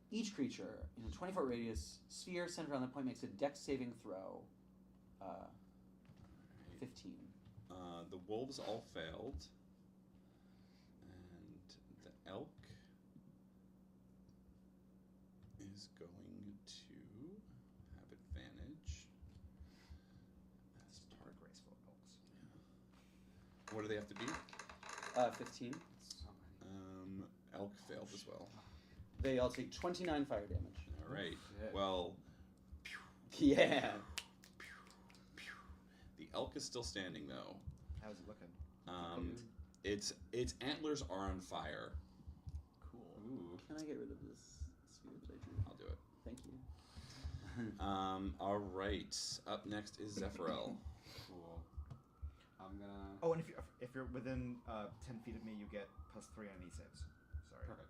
each creature in a 20-foot radius sphere centered on the point makes a dex saving throw. 15. The wolves all failed. And the elk is going to have advantage. That's part of graceful elks. What do they have to beat? 15. So many. Elk failed as well. They all take 29 fire damage. All right. shit. Well, Yeah. the elk is still standing though. How's it looking? Its antlers are on fire. Cool. Ooh. Can I get rid of this sphere that I drew? I'll do it. Thank you. All right. Up next is Zephyral. Cool. I'm gonna. Oh, and if you're within 10 feet of me, you get +3 on e-saves. Sorry. Perfect.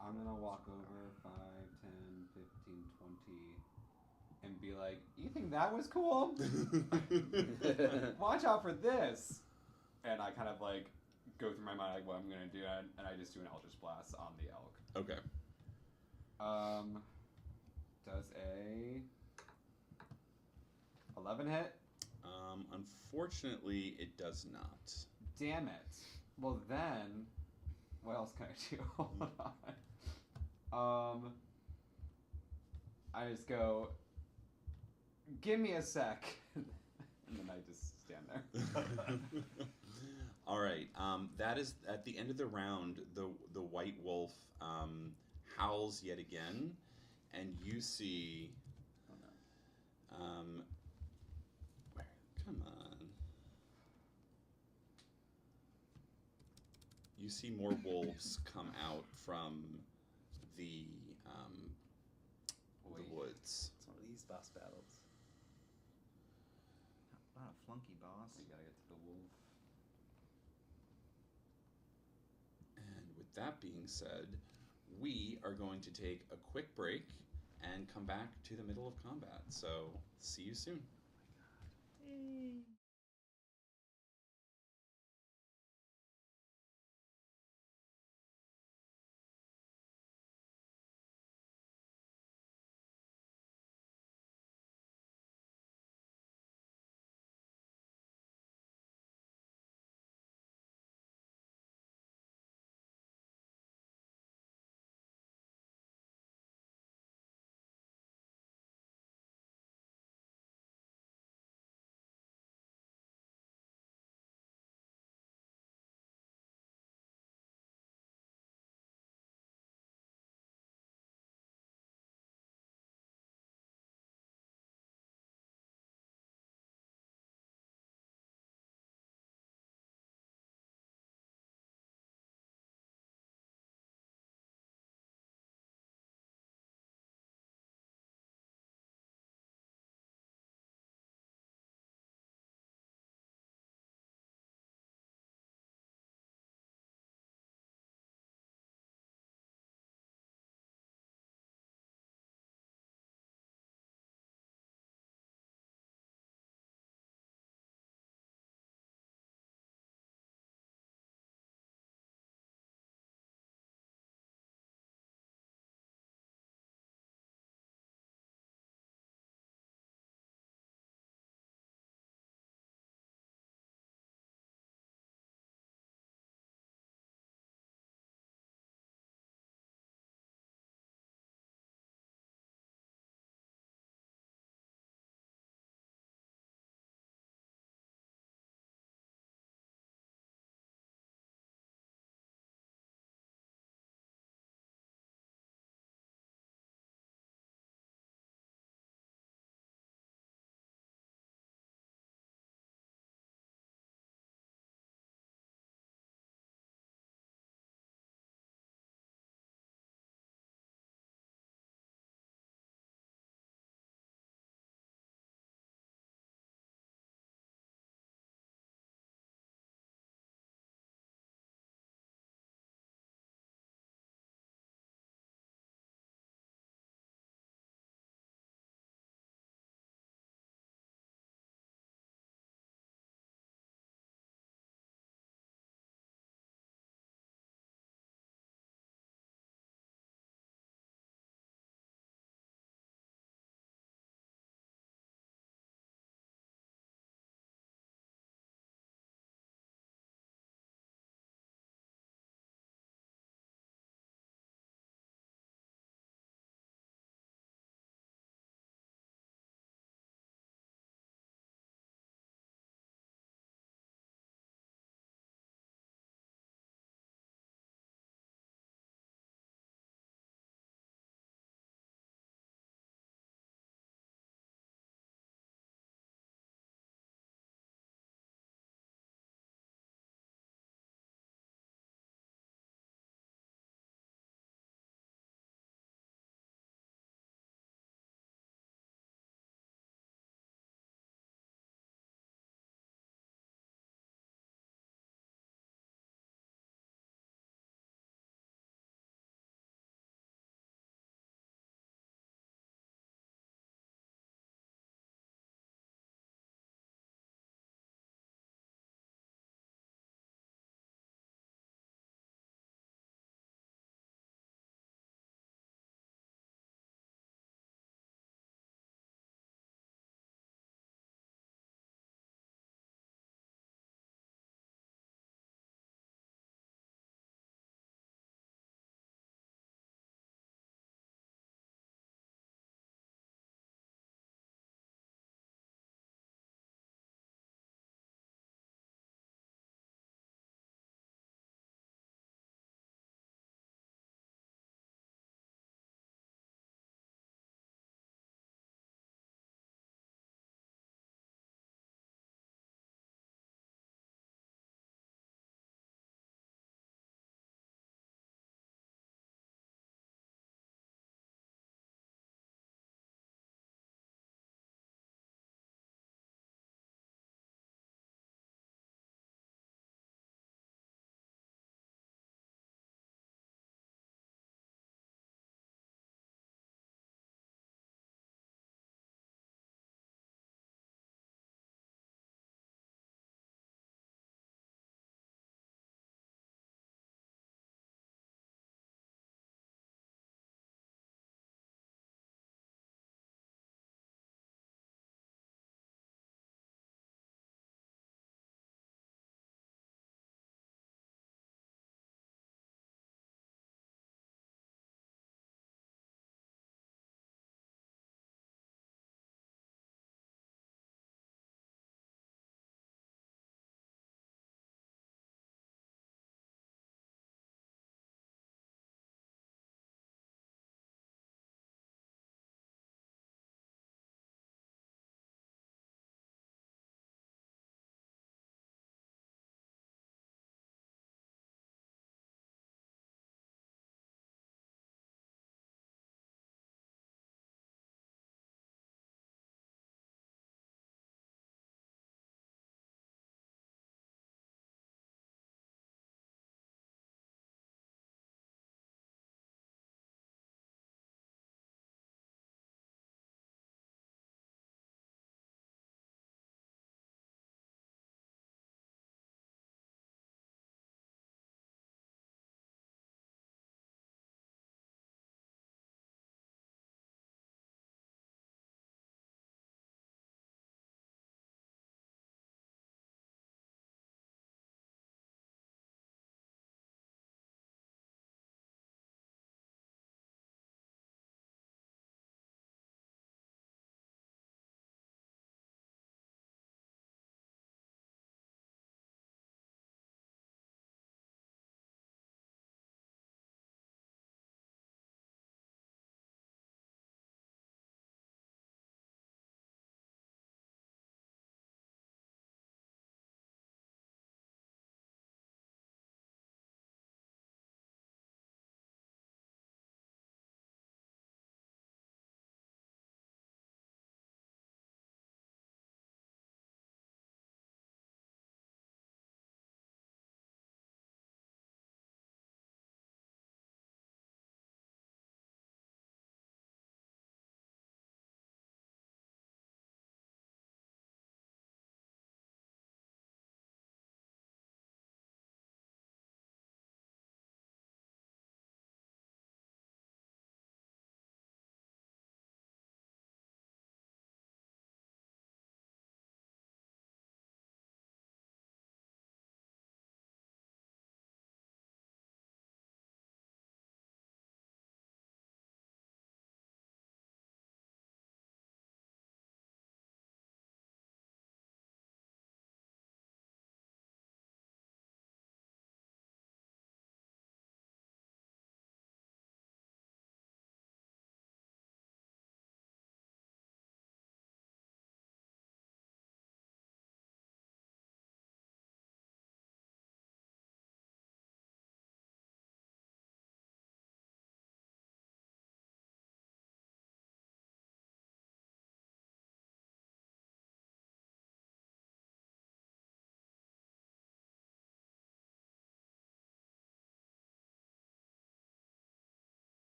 I'm gonna walk over 5, 10, 15, 20, and be like, "You think that was cool? Watch out for this!" And I kind of like go through my mind like what I'm gonna do, and I just do an Eldritch Blast on the elk. Okay. Does a 11 hit? Unfortunately, it does not. Damn it. Well then, what else can I do? Hold on. I just go, "Give me a sec," and then I just stand there. All right. That is at the end of the round. The white wolf howls yet again, and you see. Oh no. Come on. You see more wolves come out from the woods. It's one of these boss battles. Not a flunky boss. We gotta get to the wolf. And with that being said, we are going to take a quick break and come back to the middle of combat. So, see you soon.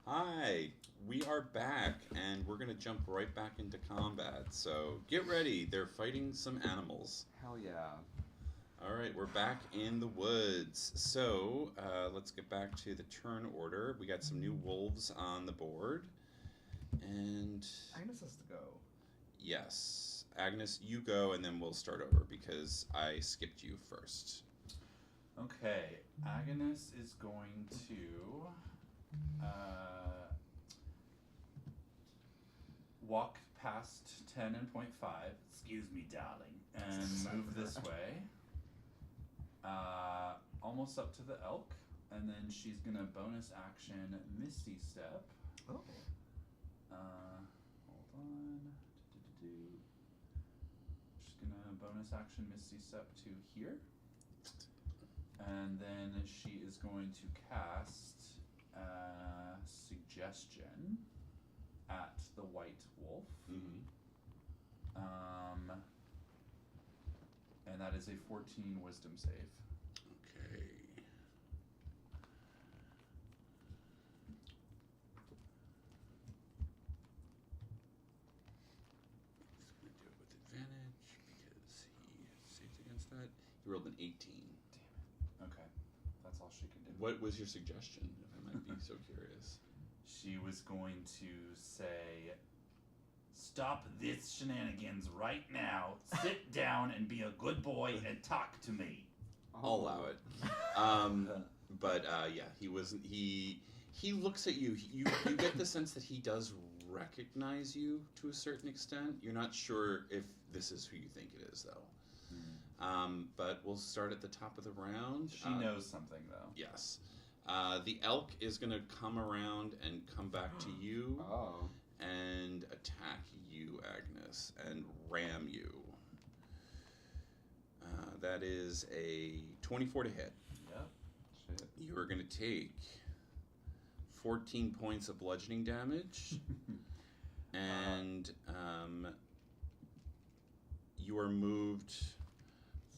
Hi, we are back, and we're gonna jump right back into combat. So get ready. They're fighting some animals. Hell yeah. All right, we're back in the woods. So let's get back to the turn order. We got some new wolves on the board, and Agnes has to go. yes, Agnes, you go, and then we'll start over because I skipped you first. Okay, Agnes is going to walk past 10 and point 5. Excuse me, darling, and move this way. Almost up to the elk, and then she's gonna bonus action Misty Step. Oh. Hold on. She's gonna bonus action Misty Step to here. And then she is going to cast Suggestion at the white wolf. Mm-hmm. And that is a 14 wisdom save. Okay. He's going to do it with advantage because he saves against that. He rolled an 18. Okay, that's all she can do. What was your suggestion, if I might be so curious? She was going to say, "Stop this shenanigans right now. Sit down and be a good boy and talk to me." I'll allow it. But yeah, he wasn't. He looks at you. You get the sense that he does recognize you to a certain extent. You're not sure if this is who you think it is, though. But we'll start at the top of the round. She knows something, though. Yes. The elk is going to come around and come back to you Oh. and attack you, Agnes, and ram you. That is a 24 to hit. Yep. Shit. You are going to take 14 points of bludgeoning damage, and you are moved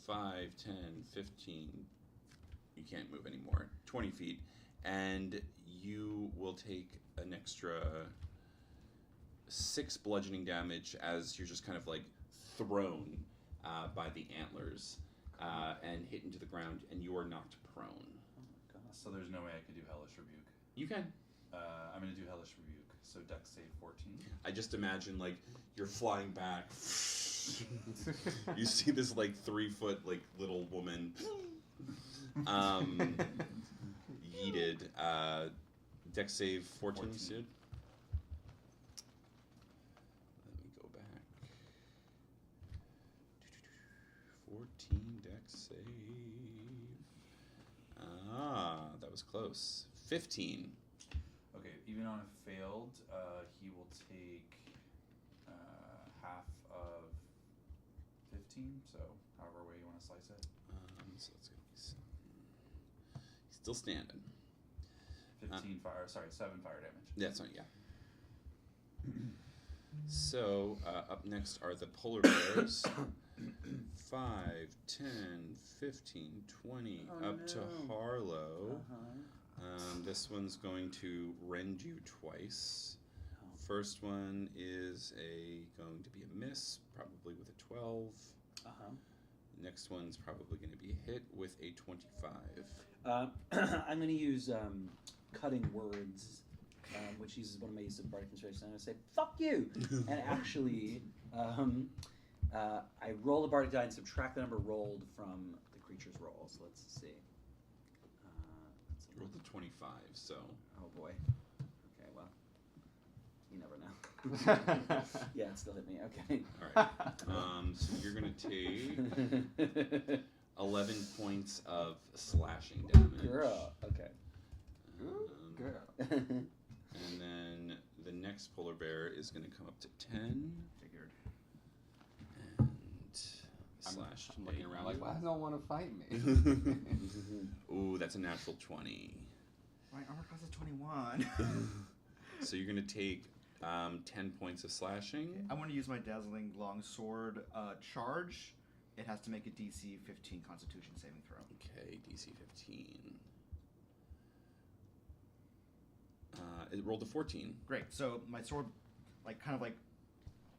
5, 10, 15. You can't move anymore. 20 feet, and you will take an extra 6 bludgeoning damage as you're just kind of like thrown by the antlers and hit into the ground, and you are knocked prone. Oh my gosh. So there's no way I could do Hellish Rebuke. You can. I'm going to do Hellish Rebuke. So Dex save 14. I just imagine like you're flying back. You see this like 3-foot like little woman yeeted. Dex save 14. 14. You said? Let me go back. 14 Dex save. That was close. 15. Okay, even on a failed, he will take half of 15, so however way you want to slice it. So it's gonna be 7. He's still standing. 7 fire damage. That's not, yeah. So, up next are the polar bears. 5, 10, 15, 20, up to Harlow. This one's going to rend you twice. First one is going to be a miss, probably with a 12. Next one's probably going to be a hit with a 25. I'm going to use cutting words, which uses one of my uses of bardic inspiration. I'm going to say "fuck you," and actually, I roll the bardic die and subtract the number rolled from the creature's roll. So let's see. You rolled a 25, so. Oh boy. Okay, well, you never know. Yeah, it still hit me. Okay. Alright. So you're going to take 11 points of slashing damage. Girl. Okay. Girl. And then the next polar bear is going to come up to 10. Figured. And slash. I'm looking around like, why does no one want to fight me? Ooh, that's a natural 20. My armor class is 21. So you're going to take 10 points of slashing. I want to use my dazzling longsword charge. It has to make a DC 15 Constitution saving throw. Okay, DC 15. It rolled a 14. Great. So my sword, like, kind of like,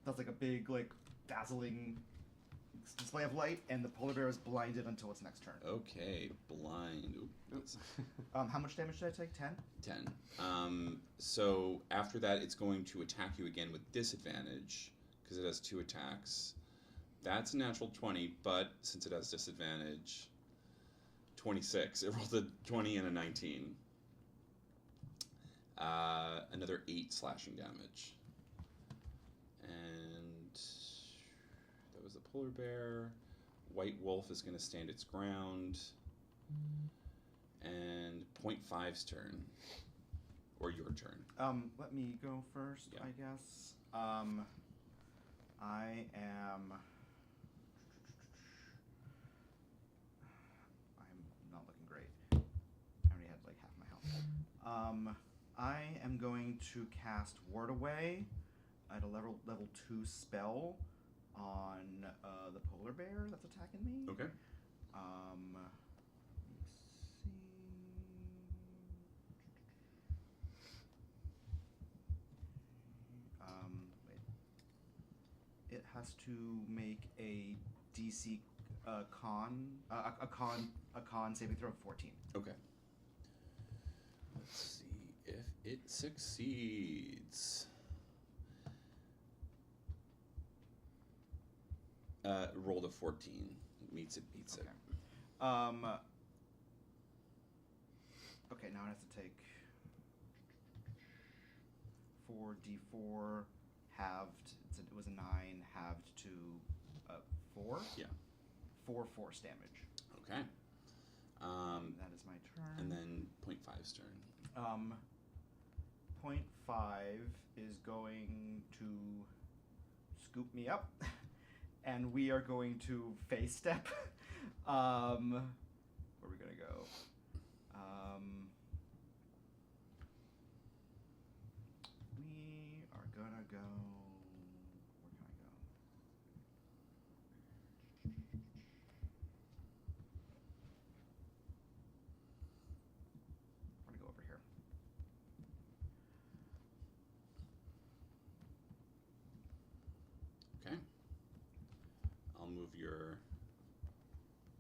does like a big, like, dazzling display of light, and the polar bear is blinded until its next turn. Okay, blind. Oops. How much damage did I take? 10? 10. So after that, it's going to attack you again with disadvantage because it has 2 attacks. That's a natural 20, but since it has disadvantage, 26. It rolled a 20 and a 19. Another 8 slashing damage. And that was the polar bear. White wolf is going to stand its ground. And 0.5's turn. Or your turn. Let me go first, Yeah. I guess. I am... I'm not looking great. I only had like half my health. I am going to cast Ward Away at a level 2 spell on the polar bear that's attacking me. Okay. Let me see. Wait. It has to make a DC con saving throw of 14. Okay. Let's see if it succeeds. Rolled a 14. Meets it, beats it. Okay, now I have to take 4d4 halved. It was a 9 halved to 4. Yeah. 4 force damage. Okay. That is my turn. And then 0.5's turn. 0.5 is going to scoop me up, and we are going to face step. Where are we gonna go? We are gonna go. Where can I go? I'm gonna go over here. Okay. I'll move your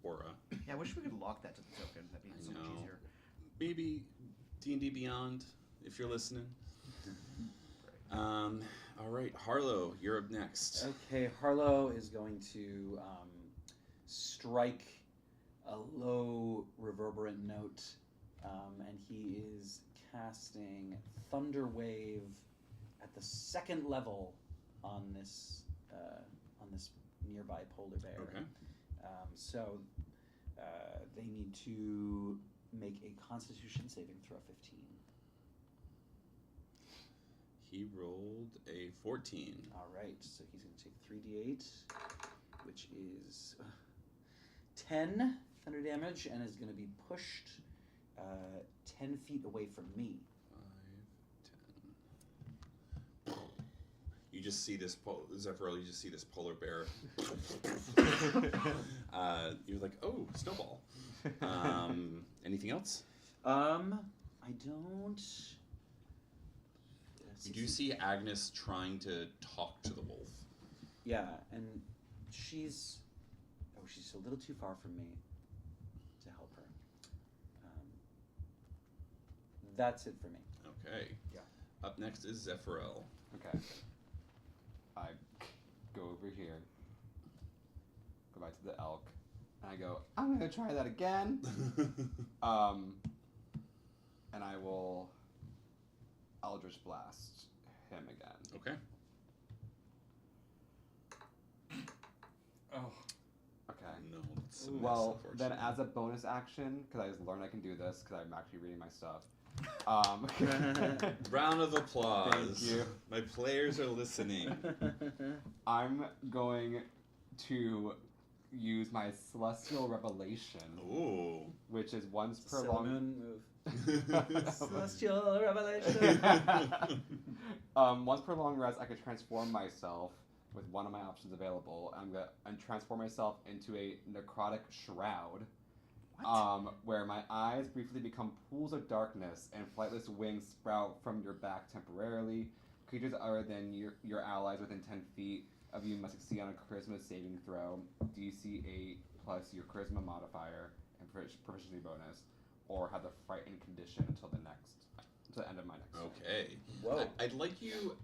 aura. Yeah, I wish we could lock that to the token. That'd be I so much know. easier. Maybe D&D Beyond, if you're listening. All right, Harlow, you're up next. Okay, Harlow is going to strike a low reverberant note, and he is casting Thunder Wave at the 2nd level on this nearby polar bear. Okay. So they need to make a Constitution saving throw 15. He rolled a 14. All right, so he's going to take 3d8, which is 10 thunder damage, and is going to be pushed 10 feet away from me. 5, 10. You just see this, Zephyr, you just see this polar bear. You're like, oh, snowball. Anything else? I don't... You do see Agnes trying to talk to the wolf. Yeah, and she's a little too far from me to help her. That's it for me. Okay. Yeah. Up next is Zephyr. Okay. I go over here, go back to the elk, and I go, I'm gonna try that again. And I will Eldritch Blast him again. Okay. Oh. Okay. No. It's a miss, Well, then unfortunately. as a bonus action, because I just learned I can do this, because I'm actually reading my stuff. Round of applause. Thank you. My players are listening. I'm going to use my Celestial Revelation, Ooh. which is once per Sailor long. Moon move. Celestial revelation. Once per long rest, I could transform myself with one of my options available. I'm gonna transform myself into a necrotic shroud, Where my eyes briefly become pools of darkness and flightless wings sprout from your back temporarily. Creatures other than your allies within 10 feet of you must succeed on a charisma saving throw, DC 8 plus your charisma modifier and proficiency bonus, or have the frightened condition until the end of my next turn. Okay. Whoa. I'd like you.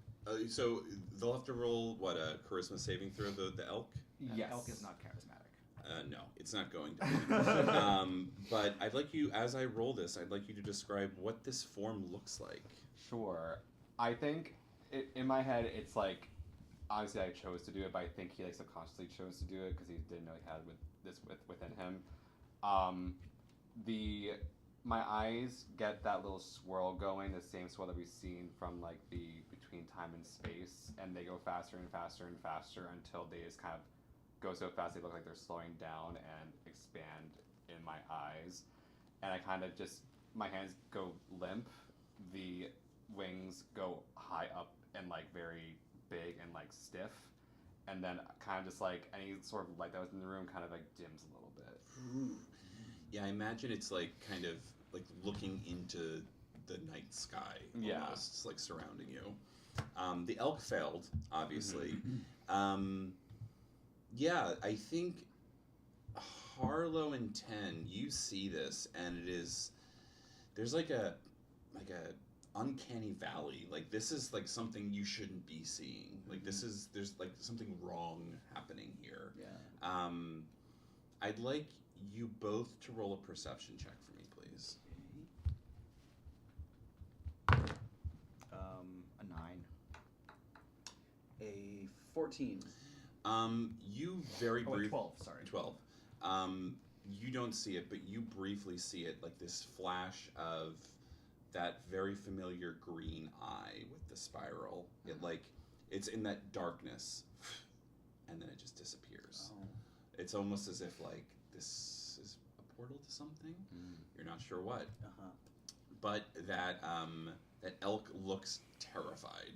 So they'll have to roll what, a charisma saving throw, the elk. Yes. Elk is not charismatic. No, it's not going to be. But I'd like you, as I roll this, I'd like you to describe what this form looks like. Sure. I think in my head it's like, obviously I chose to do it, but I think he like subconsciously chose to do it because he didn't know he had within him. My eyes get that little swirl going, the same swirl that we've seen from like the between time and space, and they go faster and faster and faster until they just kind of go so fast they look like they're slowing down and expand in my eyes. And I kind of just, my hands go limp, the wings go high up and like very big and like stiff, and then kind of just like any sort of light that was in the room kind of like dims a little bit. Ooh. Yeah, I imagine it's like kind of like looking into the night sky, almost like surrounding you. The elk failed, obviously. Yeah, I think Harlow and 10, you see this, and it is, there's like a uncanny valley. Like this is like something you shouldn't be seeing. Like this is, there's like something wrong happening here. Yeah. I'd like you both to roll a perception check for me, please. A 9. A 14. You very Oh, briefly. 12, sorry. 12. You don't see it, but you briefly see it, like this flash of that very familiar green eye with the spiral. It like, it's in that darkness, and then it just disappears. Oh. It's almost as if like this is a portal to something. You're not sure what. But that that elk looks terrified.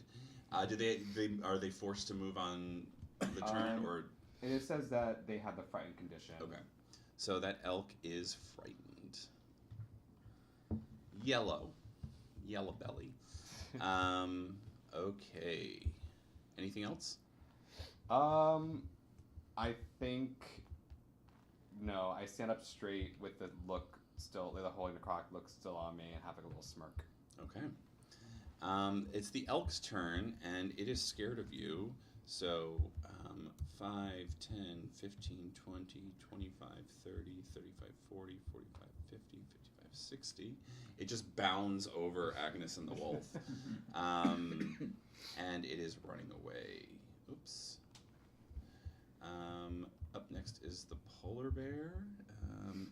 Are they forced to move on the turn, or? It says that they have the frightened condition. Okay, so that elk is frightened. Yellow belly. Okay. Anything else? I think no. I stand up straight with the look still, the hole in the crock look still on me, and have like a little smirk. Okay. It's the elk's turn, and it is scared of you. So 5, 10, 15, 20, 25, 30, 35, 40, 45, 50, 55, 60. It just bounds over Agnes and the wolf. And it is running away. Oops. Up next is the polar bear.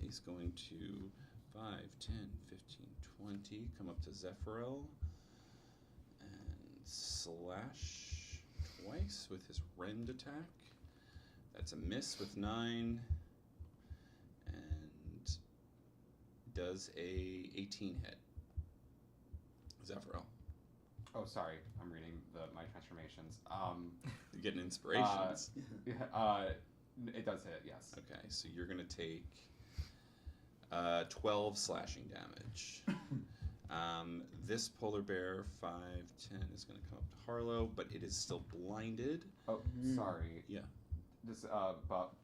He's going to 5, 10, 15, 20. Come up to Zephyrill. And slash twice with his rend attack. That's a miss with 9. And does a 18 hit. Zephyrill. Oh, sorry. I'm reading my transformations. You're getting inspirations. It does hit, yes. Okay, so you're going to take 12 slashing damage. This polar bear, 5, 10, is going to come up to Harlow, but it is still blinded. Oh, sorry. Yeah. This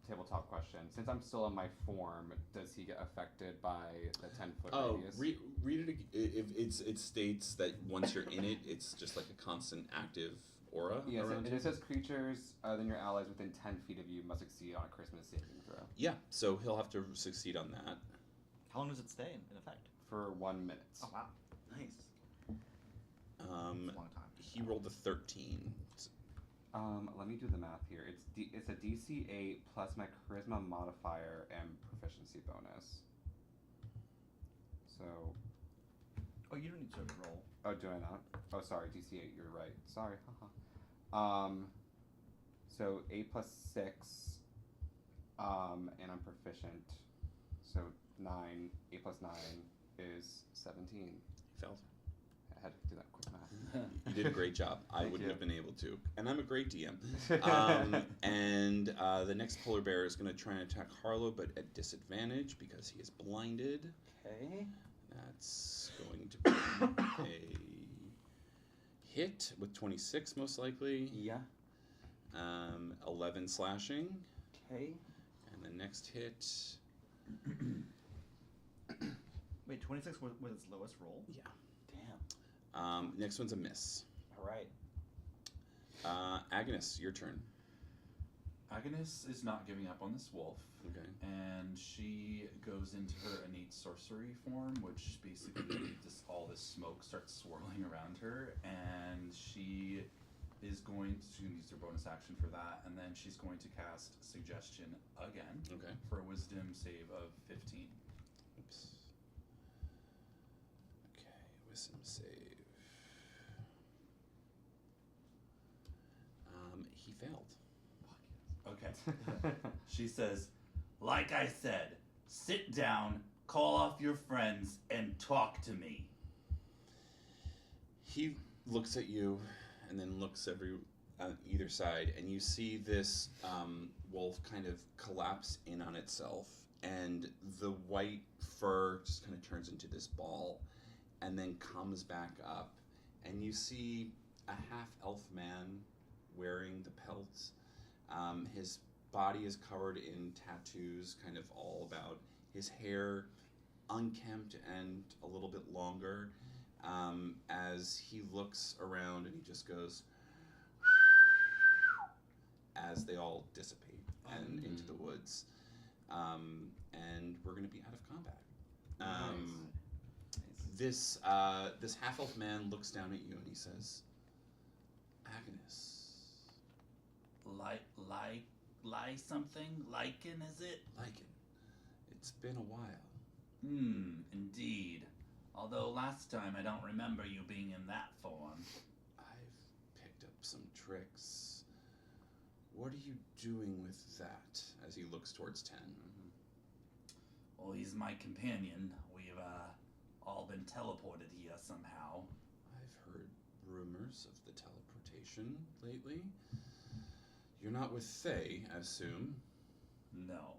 tabletop question. Since I'm still in my form, does he get affected by the 10-foot radius? Read it. It states that once you're in it, it's just like a constant active aura Yes, around and you. it says creatures other than your allies within 10 feet of you must succeed on a charisma saving throw. Yeah, so he'll have to succeed on that. How long does it stay in effect? For 1 minute. Oh, wow. Nice. It's a long time. He rolled a 13. Let me do the math here. It's a DC 8 plus my charisma modifier and proficiency bonus. So. Oh, you don't need to roll. Oh, do I not? Oh, sorry, DC 8. You're right. Sorry. Haha. So 8 plus 6. And I'm proficient. So 9. 8 plus 9 is 17. He failed. had to do that quick math. You did a great job. I Thank wouldn't you. have been able to. And I'm a great DM. And the next polar bear is going to try and attack Harlow, but at disadvantage because he is blinded. Okay. That's going to be a hit with 26, most likely. Yeah. 11 slashing. Okay. And the next hit. Wait, 26 was its lowest roll? Yeah. Damn. Next one's a miss. All right. Agnes, your turn. Agnes is not giving up on this wolf, Okay. and she goes into her innate sorcery form, which basically all this smoke starts swirling around her, and she is going to use her bonus action for that, and then she's going to cast Suggestion again Okay. for a Wisdom save of 15. Oops. Okay, wisdom save. He failed. Okay. She says, like I said, sit down, call off your friends, and talk to me. He looks at you and then looks on either side, and you see this wolf kind of collapse in on itself, and the white fur just kind of turns into this ball and then comes back up, and you see a half-elf man wearing the pelt. His body is covered in tattoos, kind of all about. His hair unkempt and a little bit longer. As he looks around and he just goes as they all dissipate and into the woods. And we're going to be out of combat. This half-elf man looks down at you and he says, Agnes. Lie something? Lichen, is it? Lichen. It's been a while. Indeed. Although last time I don't remember you being in that form. I've picked up some tricks. What are you doing with that? As he looks towards 10. Well, he's my companion. We've all been teleported here somehow. I've heard rumors of the teleportation lately. You're not with Faye, I assume. No,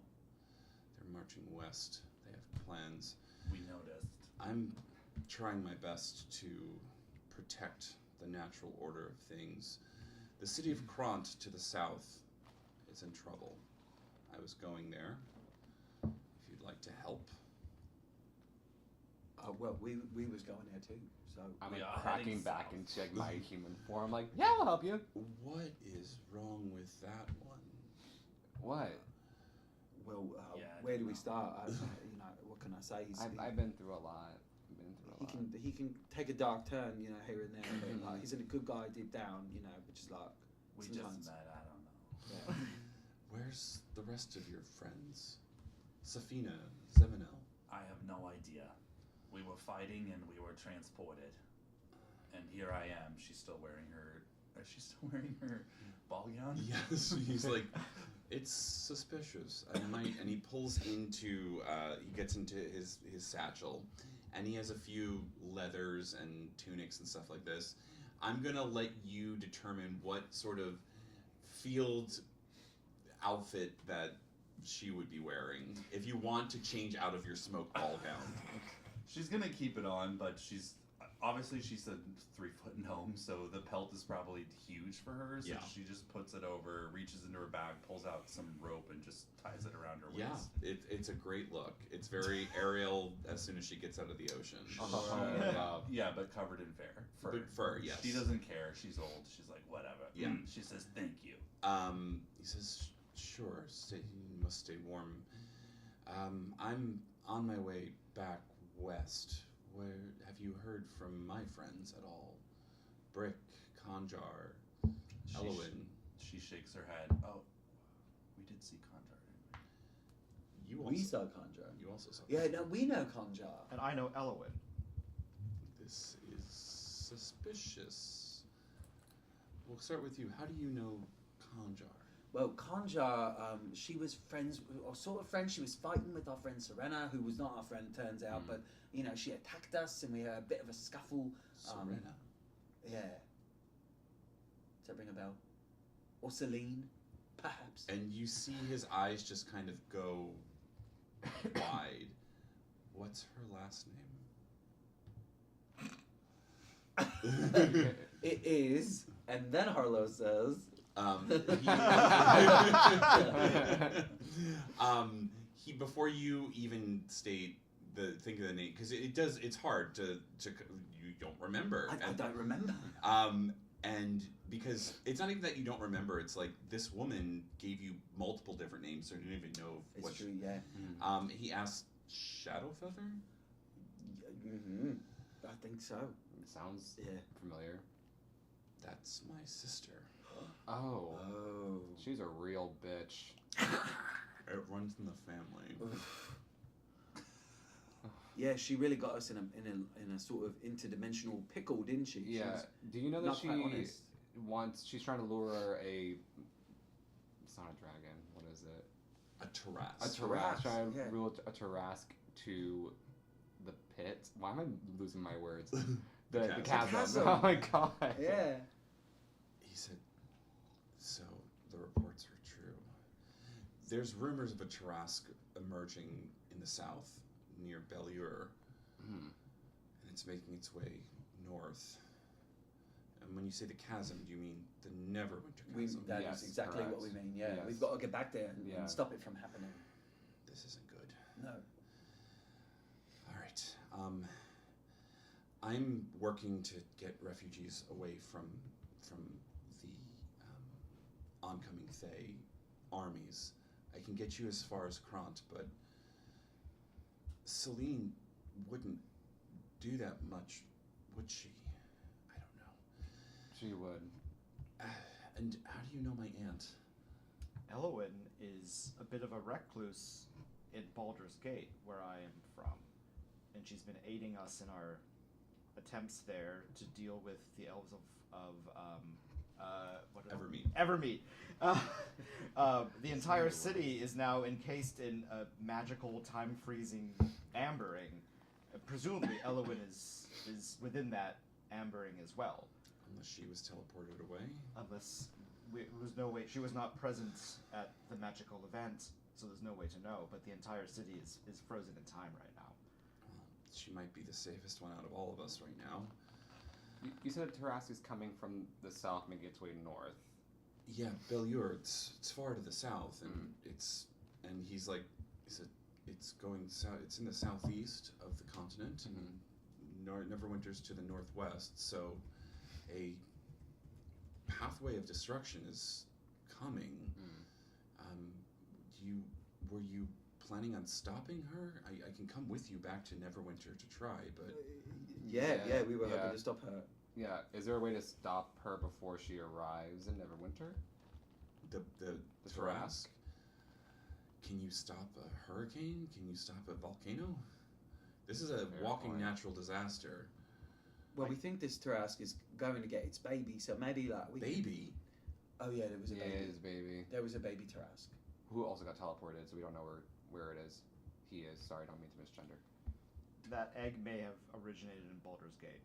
They're marching west. They have plans. we noticed. I'm trying my best to protect the natural order of things. The city of Kront to the south is in trouble. I was going there. If you'd like to help. Well, we was going there too. So I'm We like are cracking heading back south. into like my human form. Like, yeah, I'll help you. What is wrong with that one? What? well, Yeah, I where don't do we know. start? What can I say? I've been through a lot. He can take a dark turn, here and there. But like, he's a good guy deep down, which is like We sometimes. just met, I don't know. Yeah. Where's the rest of your friends? Safina, Zeminel. I have no idea. We were fighting and we were transported. And here I am. She's still wearing her... Is she still wearing her ball gown? Yes, he's like, it's suspicious. And he pulls into, he gets into his satchel, and he has a few leathers and tunics and stuff like this. I'm gonna let you determine what sort of field outfit that she would be wearing if you want to change out of your smoke ball gown. She's gonna keep it on, but she's a 3-foot gnome, so the pelt is probably huge for her. So Yeah. she just puts it over, reaches into her bag, pulls out some rope, and just ties it around her Yeah, waist. it's a great look. It's very Ariel as soon as she gets out of the ocean. Yeah, but covered in fur. But fur, yes. She doesn't care. She's old. She's like, whatever. Yeah. She says, thank you. He says, sure, you must stay warm. I'm on my way back west. Where have you heard from my friends at all? Brick, Conjar, Elowin. She shakes her head. Oh, we did see Conjar, didn't we? You We also, saw Conjure. you also saw. Yeah, no, we know Conjure. And I know Elowin. This is suspicious. We'll start with you. How do you know Conjar? Well, Kanja, she was friends, or sort of friends. She was fighting with our friend Serena, who was not our friend, turns out. But she attacked us, and we had a bit of a scuffle. Serena. Yeah. Does that ring a bell? Or Celine, perhaps. And you see his eyes just kind of go wide. What's her last name? It is, and then Harlow says. He before you even state think of the name, because it's hard to you don't remember. I don't remember. And because it's not even that you don't remember, it's like this woman gave you multiple different names, so you don't even know It's what. true, yeah. He asked Shadowfeather. I think so. It sounds familiar. That's my sister. Oh. Oh. She's a real bitch. It runs in the family. Yeah, she really got us in a sort of interdimensional pickle, didn't she? She Yeah. was Do you know that not she quite honest. she's trying to lure a... It's not a dragon. What is it? A Tarrasque. A Tarrasque. Trying to yeah. rule a Tarrasque to the pit. Why am I losing my words? The chasm. chasm. Oh my god. Yeah. He said, so the reports are true. There's rumors of a Tarrasque emerging in the south near Bellure, and it's making its way north. And when you say the chasm, do you mean the Neverwinter chasm? That is Yes, exactly correct. what we mean, yeah. Yes. We've got to get back there and Yeah. stop it from happening. This isn't good. No. All right. I'm working to get refugees away from the oncoming Thay armies. I can get you as far as Krant, but Celine wouldn't do that much, would she? I don't know. She would. And how do you know my aunt? Elowin is a bit of a recluse in Baldur's Gate, where I am from, and she's been aiding us in our attempts there to deal with the elves of what are Evermeet. Evermeet. The entire city is now encased in a magical time-freezing ambering. Presumably, Elowin is within that ambering as well. Unless she was teleported away. Unless it was no way, she was not present at the magical event, so there's no way to know. But the entire city is frozen in time right now. Well, she might be the safest one out of all of us right now. You said Tarrasque is coming from the south, making its way north. Yeah, Bellure. It's far to the south, and he said it's going south. It's in the southeast of the continent, and Neverwinter's to the northwest. So, a pathway of destruction is coming. Were you planning on stopping her? I can come with you back to Neverwinter to try, but Yeah, we were yeah. hoping to stop her. Yeah. Is there a way to stop her before she arrives in Neverwinter? the The Tarrasque. Can you stop a hurricane? Can you stop a volcano? This is a Fair walking point. natural disaster. Well, we think this Tarrasque is going to get its baby, so maybe we Baby. Oh yeah, there was a Yeah, baby. it is baby. There was a baby Tarrasque. Who also got teleported, so we don't know where it is. He is. Sorry, I don't mean to misgender. That egg may have originated in Baldur's Gate.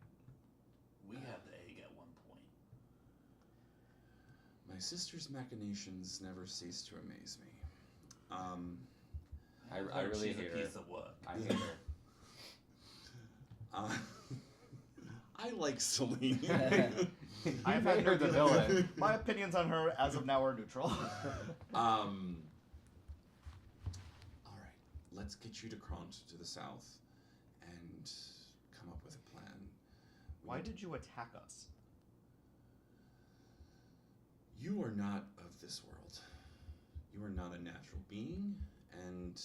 We had the egg at one point. My sister's machinations never cease to amaze me. I Heard really she's hate a her. piece of work. I hate her. I like Celine. I've made her the villain. My opinions on her as of now are neutral. All right, let's get you to Krant to the south and come up with a plan. Why did you attack us? You are not of this world. You are not a natural being, and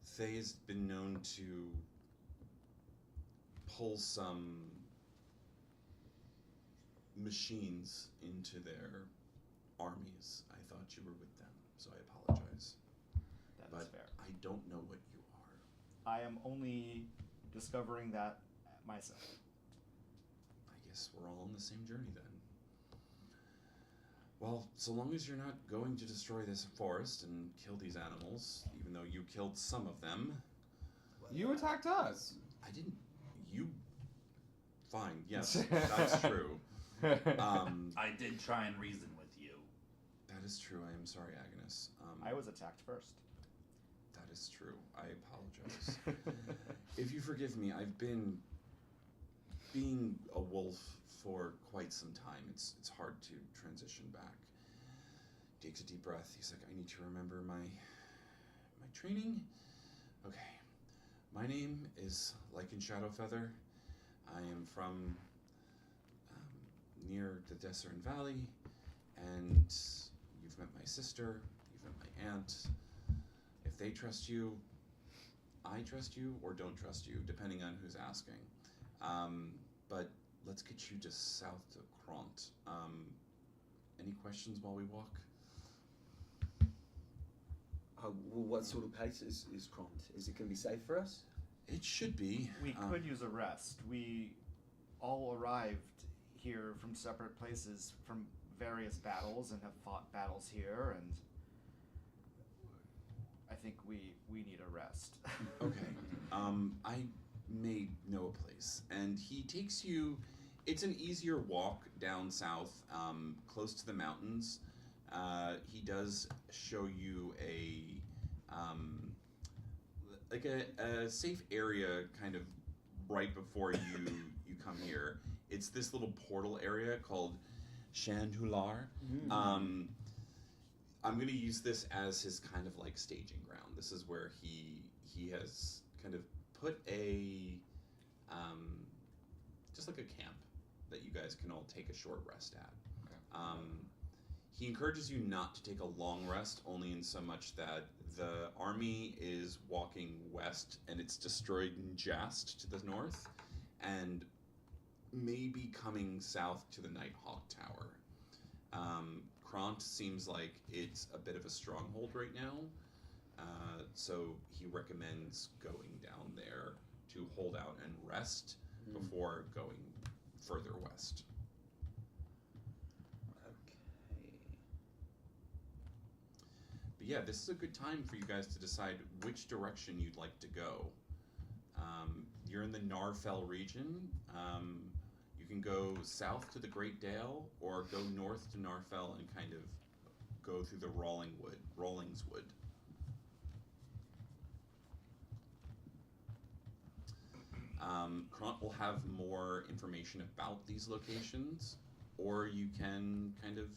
Thay has been known to pull some machines into their armies. I thought you were with them, so I apologize. That is But fair. I don't know what you are. I am only discovering that myself. I guess we're all on the same journey then. Well, so long as you're not going to destroy this forest and kill these animals, even though you killed some of them. You attacked us. I didn't. You. Fine. Yes, that's true. I did try and reason with you. That is true. I am sorry, Agnes. I was attacked first. That is true. I apologize. If you forgive me, I've been being a wolf for quite some time. It's hard to transition back. Takes a deep breath. He's like, I need to remember my training. Okay. My name is Lycan Shadowfeather. I am from near the Desert Valley, and you've met my sister, you've met my aunt. If they trust you, I trust you or don't trust you, depending on who's asking. But let's get you just south to Kront. Any questions while we walk? Well, what sort of place is Kront? Is it going to be safe for us? It should be. We could use a rest. We all arrived here from separate places from various battles and have fought battles here, and I think we need a rest. Okay. I may know a place, and he takes you. It's an easier walk down south, close to the mountains. He does show you a safe area, kind of right before you come here. It's this little portal area called Chandhular. I'm going to use this as his kind of like staging ground. This is where he has kind of put a just like a camp that you guys can all take a short rest at. Okay. He encourages you not to take a long rest, only in so much that the army is walking west and it's destroyed Jast to the north, and maybe coming south to the Nighthawk Tower. Kront seems like it's a bit of a stronghold right now, so he recommends going down there to hold out and rest before going further west. But yeah, this is a good time for you guys to decide which direction you'd like to go. You're in the Narfell region. You can go south to the Great Dale, or go north to Narfell and kind of go through the Rawlingswood. Kront will have more information about these locations, or you can kind of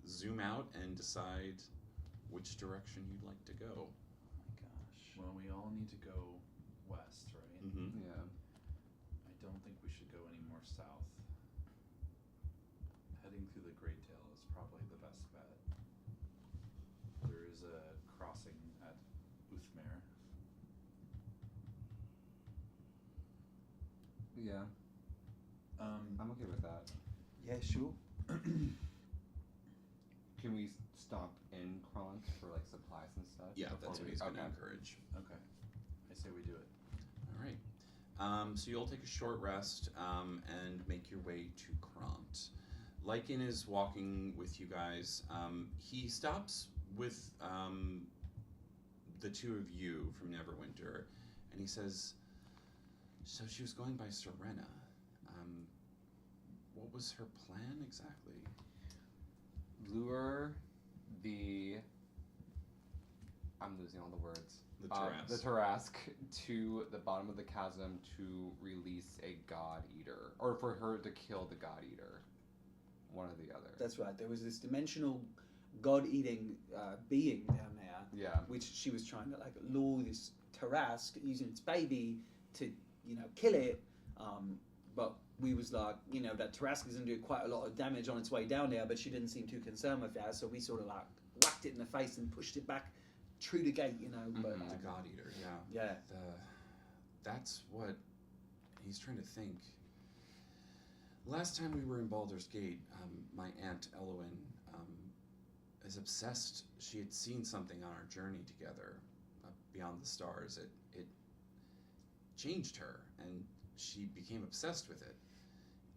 zoom out and decide which direction you'd like to go. Oh my gosh. Well, we all need to go west, right? Mm-hmm. Yeah. I don't think we should go any more south. Heading through the Great Dale is probably the best bet. There is a crossing at Uthmere. Yeah. I'm okay with that. Yeah, sure. Can we stop in Kront for like supplies and stuff? Yeah, that's what he's going to Okay. encourage. Okay. I say we do it. All right. So you'll take a short rest and make your way to Kront. Lycan is walking with you guys. He stops with the two of you from Neverwinter, and he says, so she was going by Serena. What was her plan exactly? Lure the. I'm losing all the words. The Tarrasque. The Tarrasque to the bottom of the chasm to release a God Eater, or for her to kill the God Eater. One or the other. That's right. There was this dimensional god-eating being down there, Yeah. which she was trying to like lure this Tarrasque using its baby to, kill it. But we was like, that Tarrasque is going to do quite a lot of damage on its way down there, but she didn't seem too concerned with that. So we sort of like whacked it in the face and pushed it back through the gate, But The God Eater, yeah. yeah, That's what he's trying to think. Last time we were in Baldur's Gate, my aunt Elwyn is obsessed. She had seen something on our journey together, beyond the stars. It changed her, and she became obsessed with it.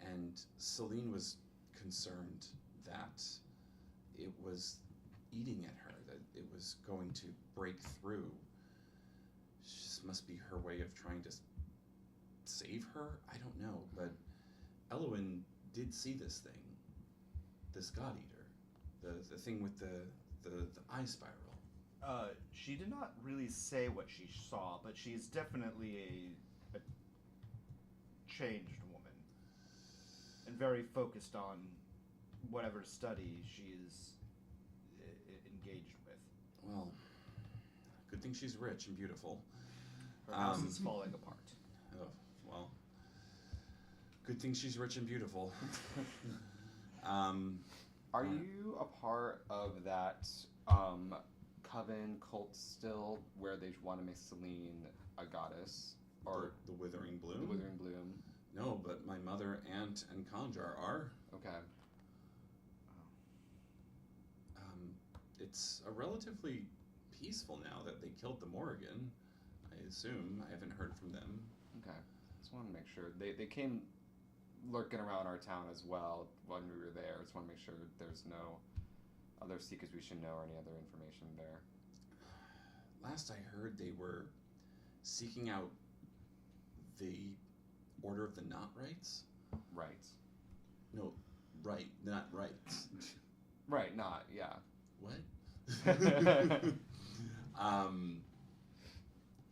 And Celine was concerned that it was eating at her, that it was going to break through. This must be her way of trying to save her? I don't know, but Elwyn did see this thing. This God Eater. The thing with the eye spiral. She did not really say what she saw, but she is definitely a changed woman. And very focused on whatever study she is engaged with. Well, good thing she's rich and beautiful. Her house is falling apart. Oh, well. Good thing she's rich and beautiful. Are you a part of that coven cult still, where they want to make Celine a goddess? Or the Withering Bloom? The Withering Bloom? No, but my mother, aunt, and Conjar are. Okay. It's a relatively peaceful now that they killed the Morrigan, I assume. I haven't heard from them. Okay. Just want to make sure. They came lurking around our town as well when we were there. Just want to make sure there's no other secrets we should know or any other information there. Last I heard, they were seeking out the Order of the Not Rights? Right. No, right, not rights. Right, not, yeah. What? He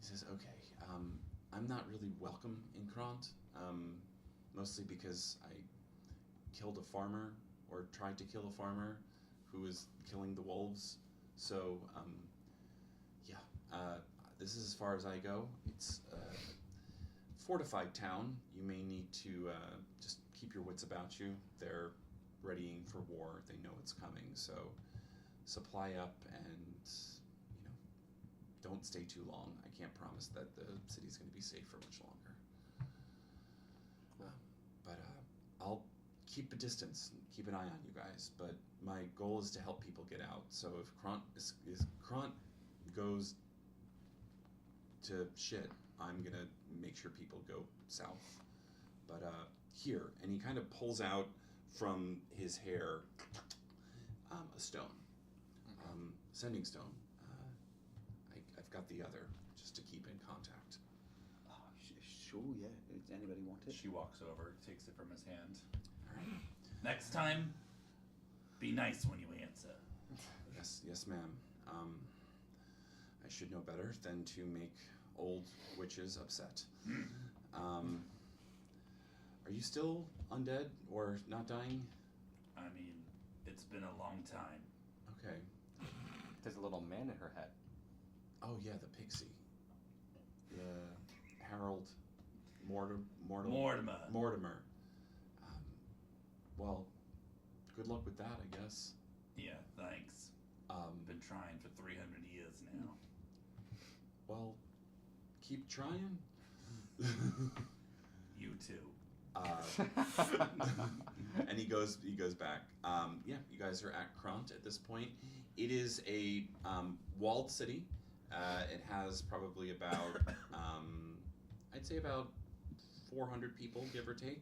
says, okay, I'm not really welcome in Kront, mostly because I killed a farmer, or tried to kill a farmer, who was killing the wolves. So, this is as far as I go. It's a fortified town. You may need to just keep your wits about you. They're readying for war. They know it's coming, so supply up and, don't stay too long. I can't promise that the city's going to be safe for much longer. But I'll keep a distance, keep an eye on you guys, but my goal is to help people get out. So if Kront goes to shit, I'm going to make sure people go south. But here, and he kind of pulls out from his hair a stone, sending stone. I've got the other, just to keep in contact. Oh, sure, yeah. Does anybody want it? She walks over, takes it from his hand. All right. Next time, be nice when you answer. Yes, ma'am. I should know better than to make old witches upset. Are you still undead or not dying? I mean, it's been a long time. Okay. There's a little man in her head. Oh yeah, the pixie. The Harold Mortimer. Well, good luck with that, I guess. Yeah, thanks. Been trying for 300 years now. Well, keep trying. You too. And he goes back. Yeah, you guys are at Kront at this point. It is a walled city. It has probably about, I'd say about 400 people, give or take.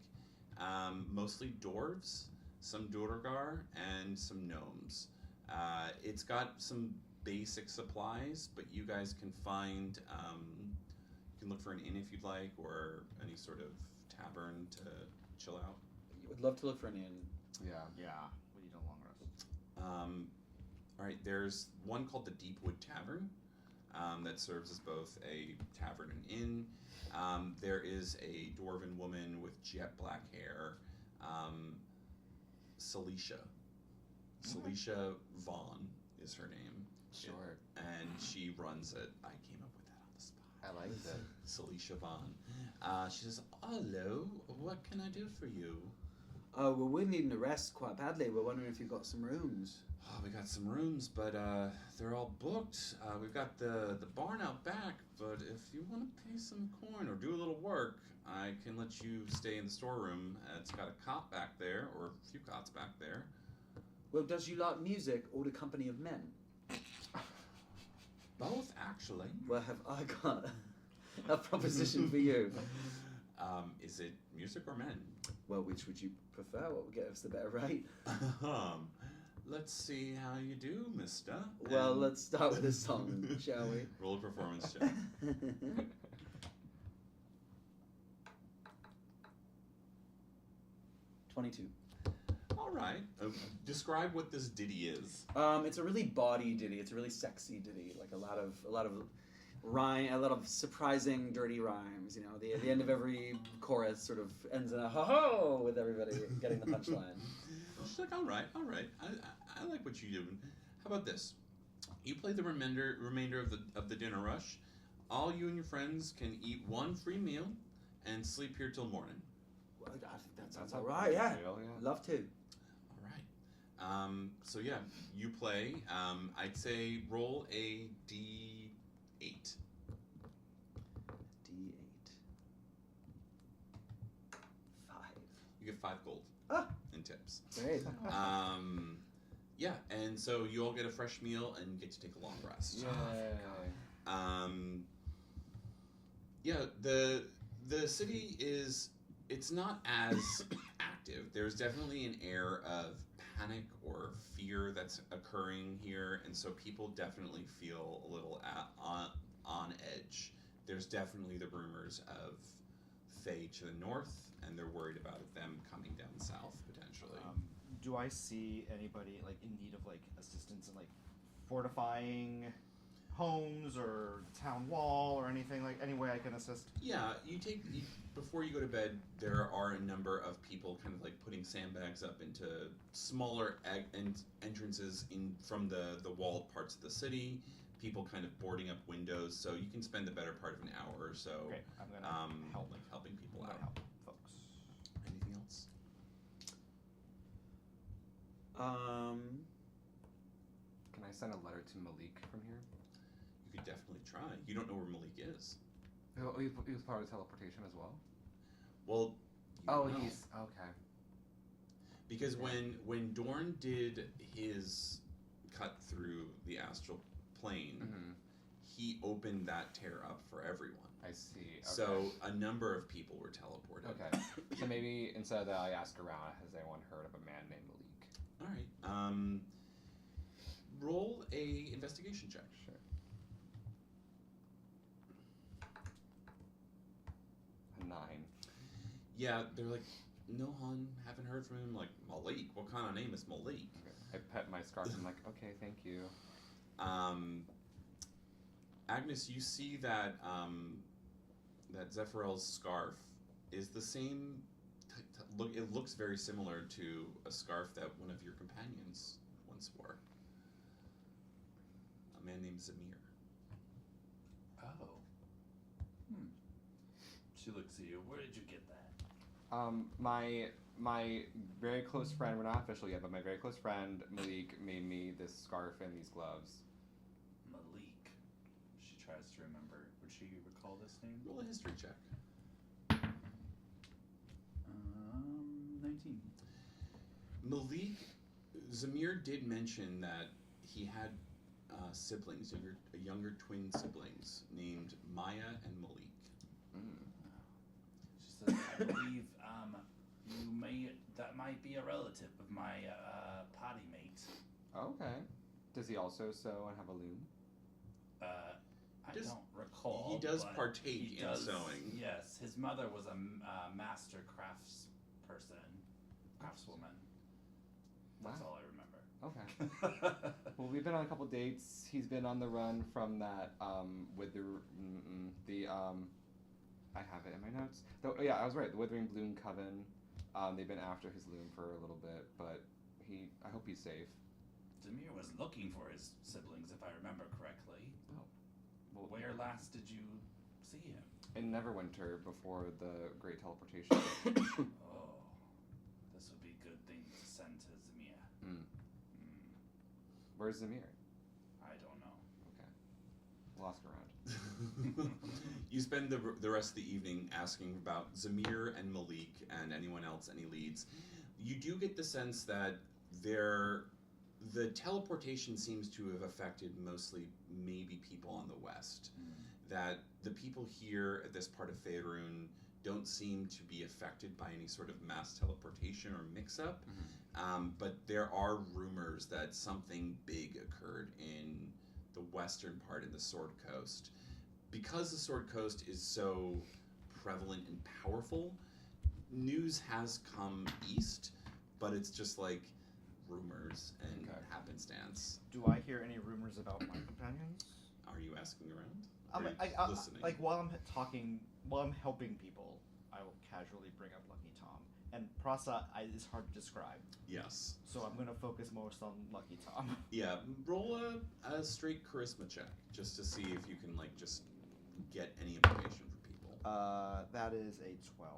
Mostly dwarves, some Durgar, and some gnomes. It's got some basic supplies, but you guys can find, you can look for an inn if you'd like, or any sort of tavern to chill out. Would love to look for an inn. Yeah. Yeah, we need a long rest. All right, there's one called the Deepwood Tavern that serves as both a tavern and inn. There is a dwarven woman with jet black hair, Celicia. Celicia Vaughn is her name. Sure. And she runs it. I came up with that on the spot. I like that. Celicia Vaughn. She says, hello, what can I do for you? Oh, well, we're needing a rest quite badly. We're wondering if you've got some rooms. Oh, we got some rooms, but they're all booked. We've got the barn out back, but if you want to pay some coin or do a little work, I can let you stay in the storeroom. It's got a cot back there, or a few cots back there. Well, does you like music or the company of men? Both, actually. Well, have I got a proposition for you? Is it music or men? Well, which would you prefer? What would get us the better rate? let's see how you do, mister. Well, And let's start with this song, shall we? roll a performance check. 22. All right. Describe what this ditty is. It's a really bawdy ditty. It's a really sexy ditty. Like a lot of rhyme, a lot of surprising dirty rhymes. You know, the end of every chorus sort of ends in a ho ho with everybody getting the punchline. She's like, all right. I like what you do. How about this? You play the remainder of the dinner rush. All you and your friends can eat one free meal and sleep here till morning. Well, I think that sounds a all right. pretty Yeah, good deal, yeah. love to. All right. So yeah, you play. I'd say roll a D8. D8. 5. You get 5 gold Ah, in tips. great. Yeah, and so you all get a fresh meal and get to take a long rest. Yay. Yeah, the city it's not as active. There's definitely an air of panic or fear that's occurring here, and so people definitely feel a little on edge. There's definitely the rumors of Fae to the north, and they're worried about them coming down south potentially. Do I see anybody like in need of like assistance in like fortifying homes or town wall or anything, like any way I can assist? Yeah, before you go to bed, there are a number of people kind of like putting sandbags up into smaller entrances in from the walled parts of the city. People kind of boarding up windows, so you can spend the better part of an hour or so. Great, I'm gonna helping people I'm out. gonna help folks. Anything else? Can I send a letter to Malik from here? You could definitely try. You don't know where Malik is. Oh, he was part of teleportation as well? Well, you Oh, know. he's... Okay. Because Okay. when Dorn did his cut through the astral plane, Mm-hmm. he opened that tear up for everyone. I see. Okay. So a number of people were teleported. Okay. So maybe instead of that, I ask around, has anyone heard of a man named Malik? All right. Roll a investigation check. Sure. A 9. Yeah, they're like, no, hon, haven't heard from him. Like, Malik? What kind of name is Malik? Okay. I pet my scarf. I'm like, okay, thank you. Agnes, you see that that Zephyrel's scarf is the same. Look, it looks very similar to a scarf that one of your companions once wore. A man named Zamir. Oh. She looks at you. Where did you get that? My very close friend, we're not official yet, but my very close friend Malik made me this scarf and these gloves. Malik. She tries to remember. Would she recall this name? Roll a history check. 19. Malik, Zamir did mention that he had siblings, younger twin siblings named Maya and Malik. She says, I believe that might be a relative of my potty mate. Okay. Does he also sew and have a loom? I Does- don't recall. he does but partake he in does- sewing. Yes, his mother was a master craftswoman. That's Wow. all I remember. Okay. Well, we've been on a couple dates. He's been on the run from that with the I have it in my notes. Yeah, I was right. The Withering Bloom Coven. They've been after his loom for a little bit, but I hope he's safe. Demir was looking for his siblings, if I remember correctly. Oh. Well, Where last did you see him? in Neverwinter before the Great Teleportation. Oh, this would be a good thing to send to Zemir. Where's Zamir? I don't know. Okay. We'll ask around. You spend the rest of the evening asking about Zamir and Malik and anyone else, any leads. You do get the sense that the teleportation seems to have affected mostly maybe people on the west. That the people here at this part of Faerun don't don't seem to be affected by any sort of mass teleportation or mix-up. But there are rumors that something big occurred in the western part of the Sword Coast. Because the Sword Coast is so prevalent and powerful, news has come east, but it's just like rumors and happenstance. Do I hear any rumors about my companions? Are you asking around? Or are you listening? Like while I'm helping people, I will casually bring up Lucky Tom. And Prasa is hard to describe. Yes. So I'm going to focus most on Lucky Tom. Yeah, roll a straight charisma check just to see if you can like just get any information from people. That is a 12.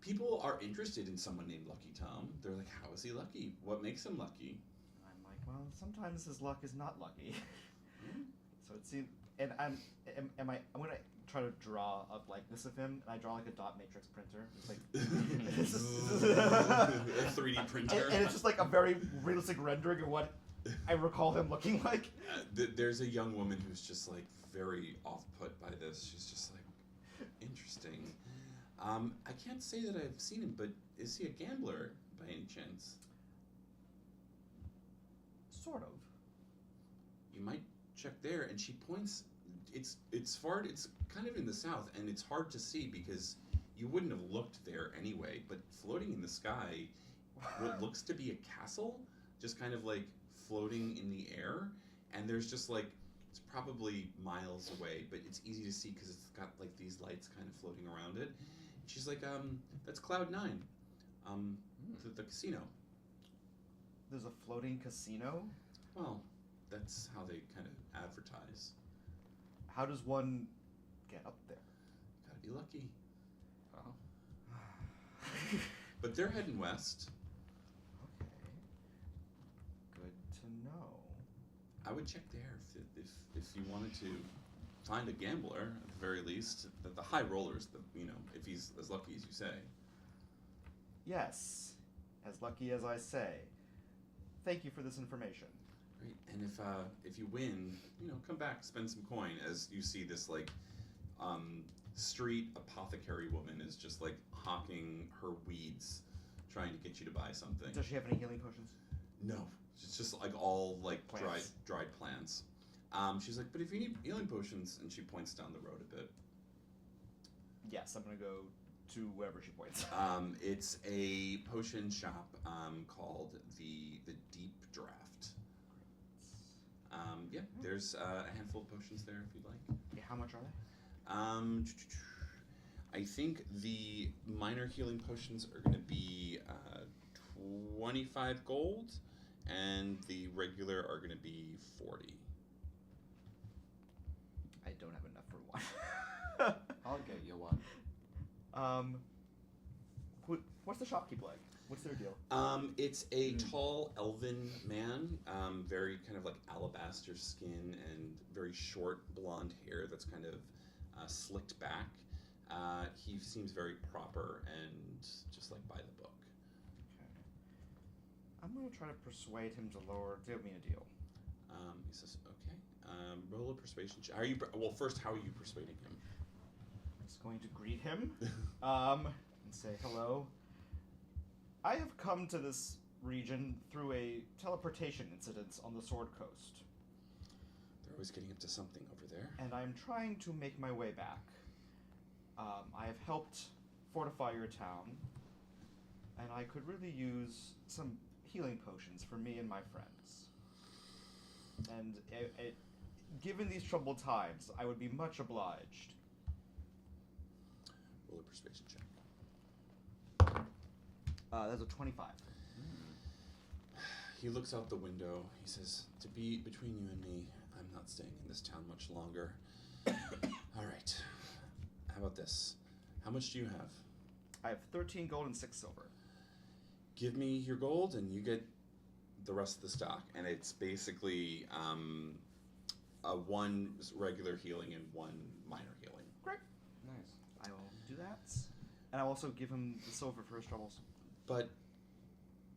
People are interested in someone named Lucky Tom. They're like, how is he lucky? What makes him lucky? I'm like, well, sometimes his luck is not lucky. So it seems, and I'm gonna try to draw up like this of him, and I draw like a dot matrix printer. It's like a 3D printer. And it's just like a very realistic rendering of what I recall him looking like. There's a young woman who's just like very off-put by this. She's just like, interesting. I can't say that I've seen him, but is he a gambler by any chance? Sort of. You might check there, and she points. It's kind of in the south, and it's hard to see because you wouldn't have looked there anyway. But floating in the sky, what looks to be a castle, just kind of like floating in the air, and there's just like it's probably miles away, but it's easy to see because it's got like these lights kind of floating around it. She's like, that's Cloud 9, the casino. There's a floating casino? Well, that's how they kind of advertise. How does one get up there? Gotta be lucky. Oh. But they're heading west. Okay. Good to know. I would check there if you wanted to find a gambler, at the very least. The high rollers, if he's as lucky as you say. Yes, as lucky as I say. Thank you for this information. Great. And if you win, come back, spend some coin. As you see this like street apothecary woman is just like hawking her weeds, trying to get you to buy something. Does she have any healing potions? No, it's just like all like Plants. dried plants. She's like, but if you need healing potions, and she points down the road a bit. Yes, I'm gonna go to wherever she points. It's a potion shop called the Deep Draft. Yeah, there's a handful of potions there if you'd like. Yeah, how much are they? I think the minor healing potions are going to be 25 gold, and the regular are going to be 40. I don't have enough for one. I'll get you one. What's the shopkeep like? What's their deal? It's a tall elven man, very kind of like alabaster skin and very short blonde hair that's kind of slicked back. He seems very proper and just like by the book. Okay. I'm gonna try to persuade him to give me a deal. He says, okay, roll a persuasion check. First, how are you persuading him? I'm just going to greet him and say hello. I have come to this region through a teleportation incident on the Sword Coast. They're always getting up to something over there. And I'm trying to make my way back. I have helped fortify your town, and I could really use some healing potions for me and my friends. And given these troubled times, I would be much obliged. Roll a persuasion check. That's a 25. He looks out the window. He says, to be between you and me, I'm not staying in this town much longer. All right. How about this? How much do you have? I have 13 gold and 6 silver. Give me your gold and you get the rest of the stock. And it's basically one regular healing and one minor healing. Great. Nice. I will do that. And I'll also give him the silver for his troubles. But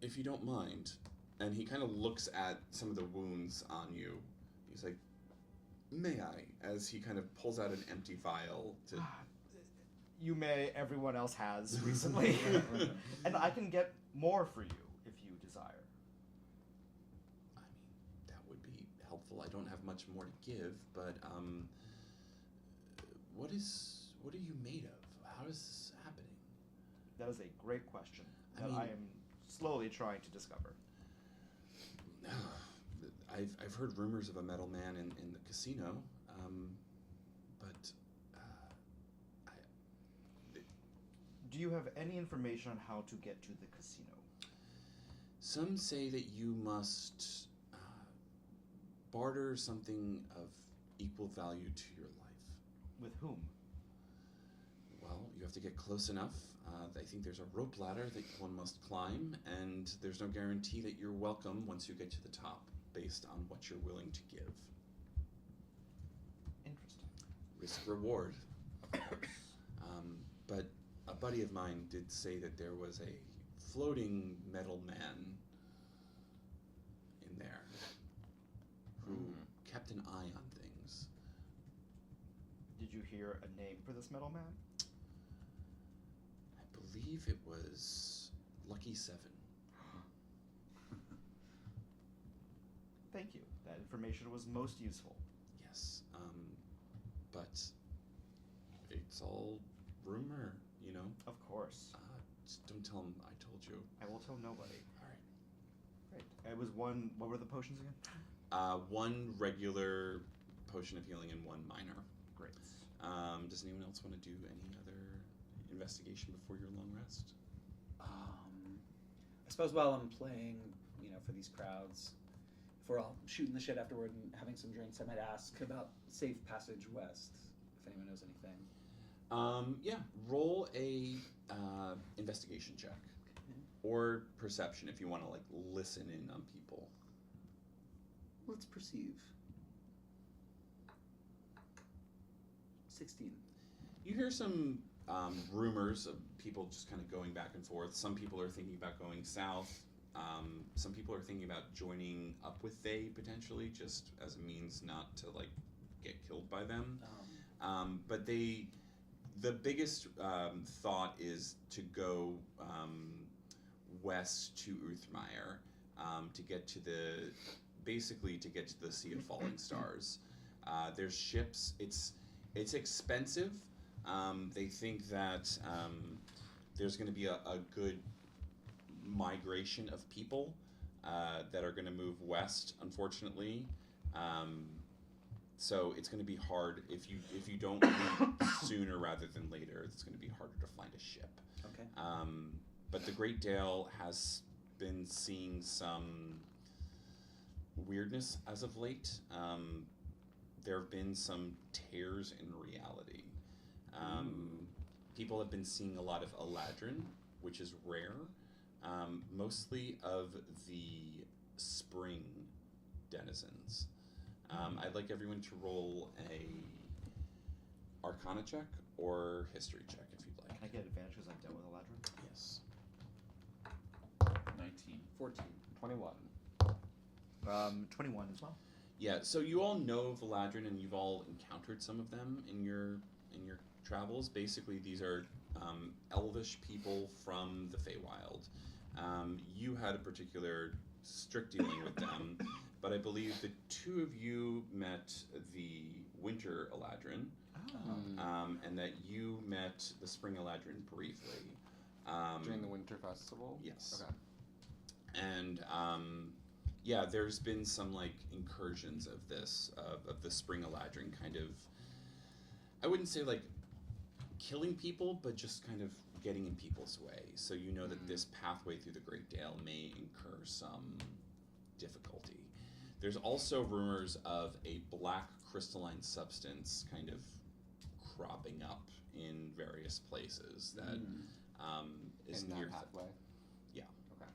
if you don't mind, and he kind of looks at some of the wounds on you, he's like, may I? As he kind of pulls out an empty vial to... everyone else has recently. And I can get more for you if you desire. I mean, that would be helpful. I don't have much more to give, but what are you made of? How is this happening? That is a great question I that mean- I am slowly trying to discover. I've heard rumors of a metal man in the casino, but Do you have any information on how to get to the casino? some say that you must barter something of equal value to your life. With whom? Well, you have to get close enough. I think there's a rope ladder that one must climb, and there's no guarantee that you're welcome once you get to the top, based on what you're willing to give. Interesting. Risk reward. Of course. But a buddy of mine did say that there was a floating metal man in there who kept an eye on things. Did you hear a name for this metal man? I believe it was Lucky Seven. Thank you. That information was most useful. Yes, but it's all rumor, you know? Of course. Just don't tell him I told you. I will tell nobody. All right. Great. It was one. What were the potions again? One regular potion of healing and one minor. Great. Does anyone else want to do any other investigation before your long rest? I suppose while I'm playing, for these crowds, if we're all shooting the shit afterward and having some drinks, I might ask about safe passage west, if anyone knows anything. Yeah. Roll a investigation check or perception if you want to listen in on people. Let's perceive. 16. You hear some rumors of people just kind of going back and forth. Some people are thinking about going south. Some people are thinking about joining up with they potentially, just as a means not to get killed by them. But the biggest thought is to go west to Uthmire to get to the Sea of Falling Stars. There's ships. It's expensive. They think that there's going to be a good migration of people that are going to move west, unfortunately. So it's going to be hard if you don't leave sooner rather than later. It's going to be harder to find a ship. Okay. But the Great Dale has been seeing some weirdness as of late. There have been some tears in reality. People have been seeing a lot of Eladrin, which is rare. Mostly of the spring denizens. I'd like everyone to roll a Arcana check or History check if you'd like. Can I get advantage because I've dealt with Eladrin? Yes. 19. 14. 21. 21 as well. Yeah, so you all know of Eladrin and you've all encountered some of them in your travels. Basically, these are elvish people from the Feywild. You had a particular strict dealing with them, but I believe the two of you met the winter Eladrin, and that you met the spring Eladrin briefly. During the winter festival? Yes. Okay. And yeah, there's been some incursions of this of the spring Eladrin kind of. I wouldn't say killing people, but just kind of getting in people's way. So you know that this pathway through the Great Dale may incur some difficulty. There's also rumors of a black crystalline substance kind of cropping up in various places that is In near. that pathway? Yeah. Okay.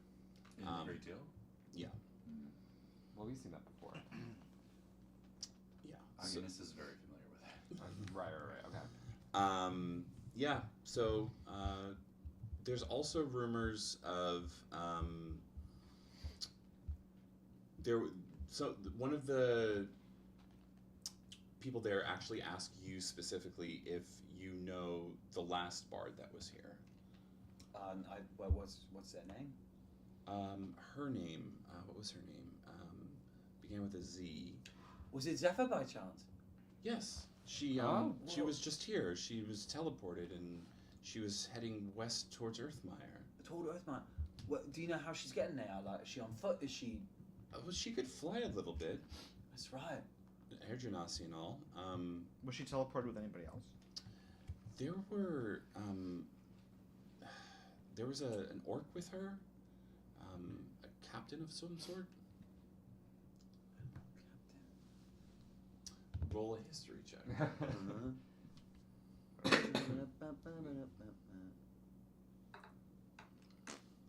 In the Great Deal? Yeah. Well, we've seen that before. Yeah. I mean, this is very familiar with it. Right, okay. Yeah, so there's also rumors of one of the people there actually ask you specifically if you know the last bard that was here. What's their name? Her name, what was her name? Began with a Z. Was it Zephyr by chance? Yes, she whoa. was just here. She was teleported and she was heading west towards Earthmire. Toward Earthmine. What, do you know how she's getting there? Like, is she on foot? Is she? Well, she could fly a little bit. That's right. Air Genasi and all. Was she teleported with anybody else? There were there was an orc with her, a captain of some sort. Roll a history check.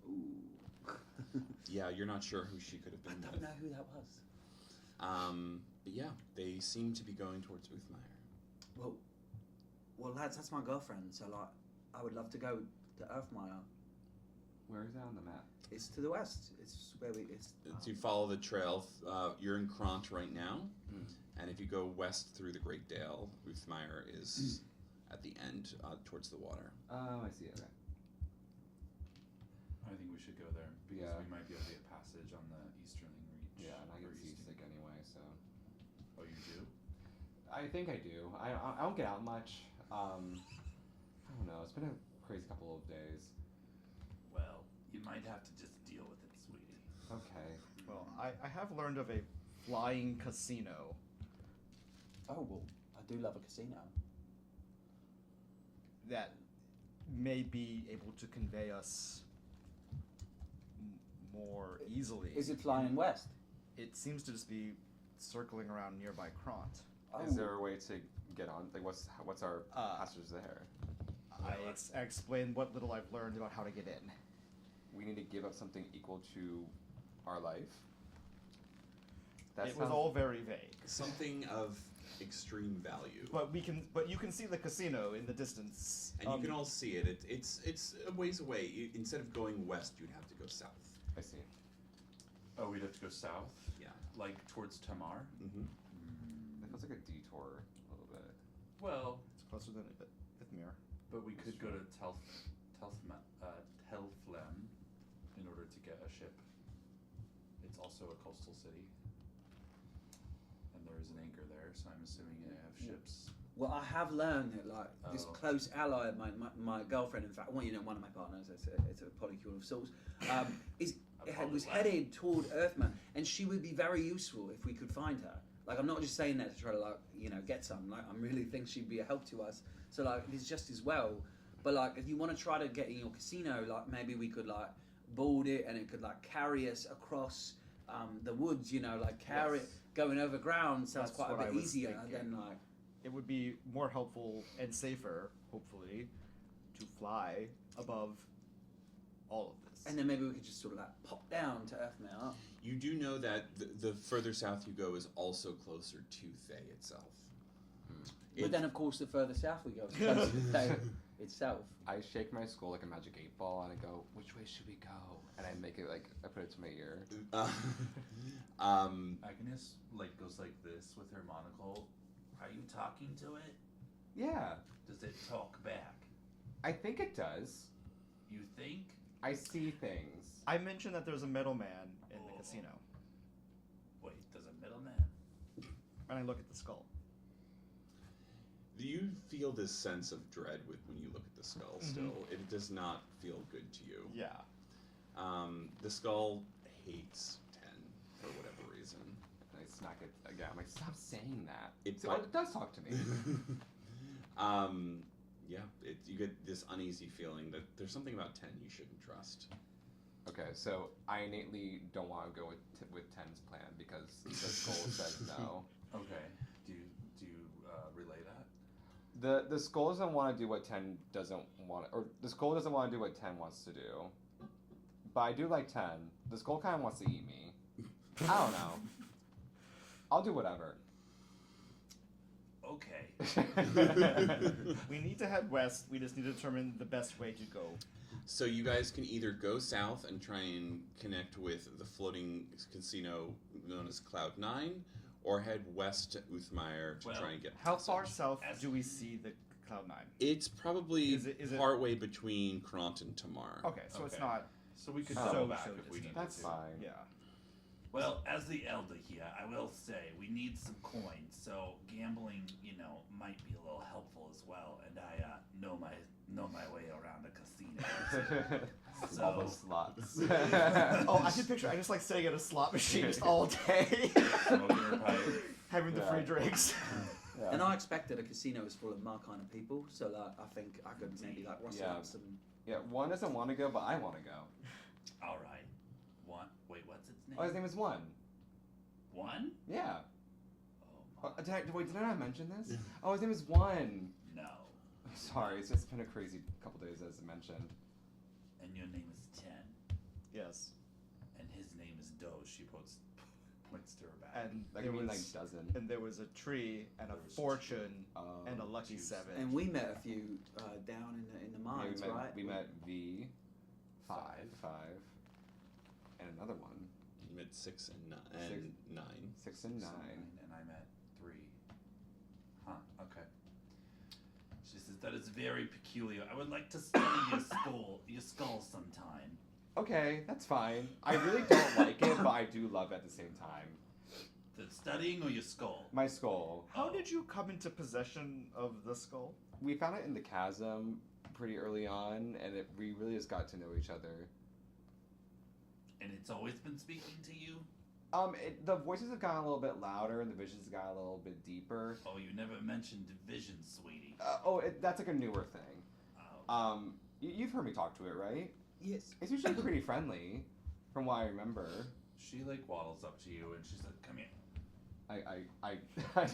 Ooh. Yeah, you're not sure who she could have I been don't with. know who that was. But yeah, they seem to be going towards Uthmire. Well, lads, that's my girlfriend. So like, I would love to go to Earthmire. Where is that on the map? It's to the west. It's where we. It's. To follow the trail, you're in Kront right now, Mm. and if you go west through the Great Dale, Uthmire is at the end, towards the water. Oh, I see. Okay. I think we should go there because Yeah. we might be able to get passage on the Easterling Reach. Yeah, and I or get Easting. seasick anyway, so Oh, you do? I think I do. I don't get out much. I don't know. It's been a crazy couple of days. Well, you might have to just deal with it, sweetie. Okay. Well, I have learned of a flying casino. Oh well, I do love a casino. That may be able to convey us more easily. Is it flying west? It seems to just be circling around nearby Kront. Oh. Is there a way to get on? Like, what's our passage there? I explained what little I've learned about how to get in. We need to give up something equal to our life. It was all very vague. Something of extreme value. But you can see the casino in the distance. And you can all see it. It's a ways away. Instead of going west, you'd have to go south. I see. Oh, we'd have to go south? Yeah. Like towards Tamar? Mm-hmm. That feels like a detour a little bit. Well, It's closer than Ithmir. but we could go to Telflem in order to get a ship. It's also a coastal city. And there is an anchor there, so I'm assuming they have ships. Well, I have learned that like this Oh. close ally of my girlfriend, in fact, well, one of my partners, it's a polycule of sorts, was headed toward Earthman, and she would be very useful if we could find her. Like, I'm not just saying that to try to get some. Like, I really think she'd be a help to us. So like, it's just as well. But like, if you want to try to get in your casino, like maybe we could like board it, and it could like carry us across the woods. Carry it going over ground sounds That's quite a what I bit was easier thinking. than like. It would be more helpful and safer, hopefully, to fly above all of this. And then maybe we could just sort of like pop down to Earthmere. You do know that the further south you go is also closer to Thay itself. But then, of course, the further south we go, it's closer to Thay itself. I shake my skull like a magic 8-ball, and I go, "Which way should we go?" And I make it like I put it to my ear. Agnes goes like this with her monocle. Are you talking to it? Yeah, Does it talk back? I think it does. You think? I see things. I mentioned that there's a middleman in the Oh. casino, Wait, does a middleman? and I look at the skull. Do you feel this sense of dread when you look at the skull still? It does not feel good to you. Yeah. The skull hates Ten for whatever reason. And I smack it again. I'm like, "Stop saying that." It So bite- it does talk to me. Yeah, you get this uneasy feeling that there's something about Ten you shouldn't trust. Okay, so I innately don't want to go with Ten's plan because the skull says no. Okay. Do you relay that? The skull doesn't want to do what Ten doesn't want, or the skull doesn't want to do what Ten wants to do. But I do like Ten. The skull kind of wants to eat me. I don't know. I'll do whatever. Okay. We need to head west. We just need to determine the best way to go. So you guys can either go south and try and connect with the floating casino known as Cloud 9, or head west to Uthmire to Well, try and get. How passage. far south As- do we see the Cloud9? It's probably Is it- partway between Kront and Tamar. Okay, so it's Okay. not. So we could Oh. double So back distant. if we need That's to. fine. Yeah. Well, as the elder here, I will say we need some coins, so gambling, might be a little helpful as well. And I know my way around a casino. So All those slots. Oh, I can picture. I just like sitting at a slot machine just all day, smoking your pipe. having the Yeah. free drinks. Yeah. And I expected a casino is full of my kind of people, so that I think I could maybe like rustle Yeah. up some. Yeah, one doesn't want to go, but I want to go. All right. One. Wait, what's its name? Oh, his name is One. One? Yeah. Oh my. Did I not mention this? Oh, his name is One. No. Sorry, it's just been a crazy couple days, as I mentioned. And your name is 10. Yes. And his name is Doge. She points to her back. And That there could mean was like dozen. and there was a tree and a There was fortune Um, and a lucky two 7. And we met a few down in the yeah, mines, we met, right? We met V, five, and another one, You met 6 and 9. Six. And 9. 6 and 9. And I'm at 3. Huh, okay. She says, that is very peculiar. I would like to study your skull sometime. Okay, that's fine. I really don't like it, but I do love it at the same time. The studying or your skull? My skull. How did you come into possession of the skull? We found it in the chasm pretty early on, and we really just got to know each other. And it's always been speaking to you? The voices have gotten a little bit louder, and the visions got a little bit deeper. Oh, you never mentioned division, sweetie. That's like a newer thing. Oh. You've heard me talk to it, right? Yes. It's usually pretty friendly, from what I remember. She waddles up to you and she said, "Come here." I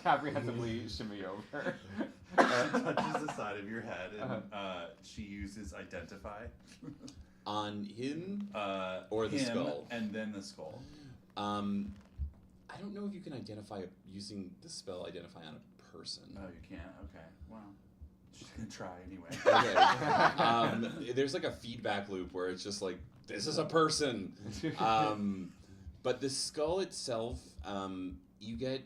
apprehensively shimmy over. She touches the side of your head and she uses identify. On him or the him skull? and then the skull. I don't know if you can identify using the spell identify on a person. Oh, you can't. Okay. Well, she's gonna try anyway. Okay. There's like a feedback loop where it's just like, this is a person. But the skull itself, you get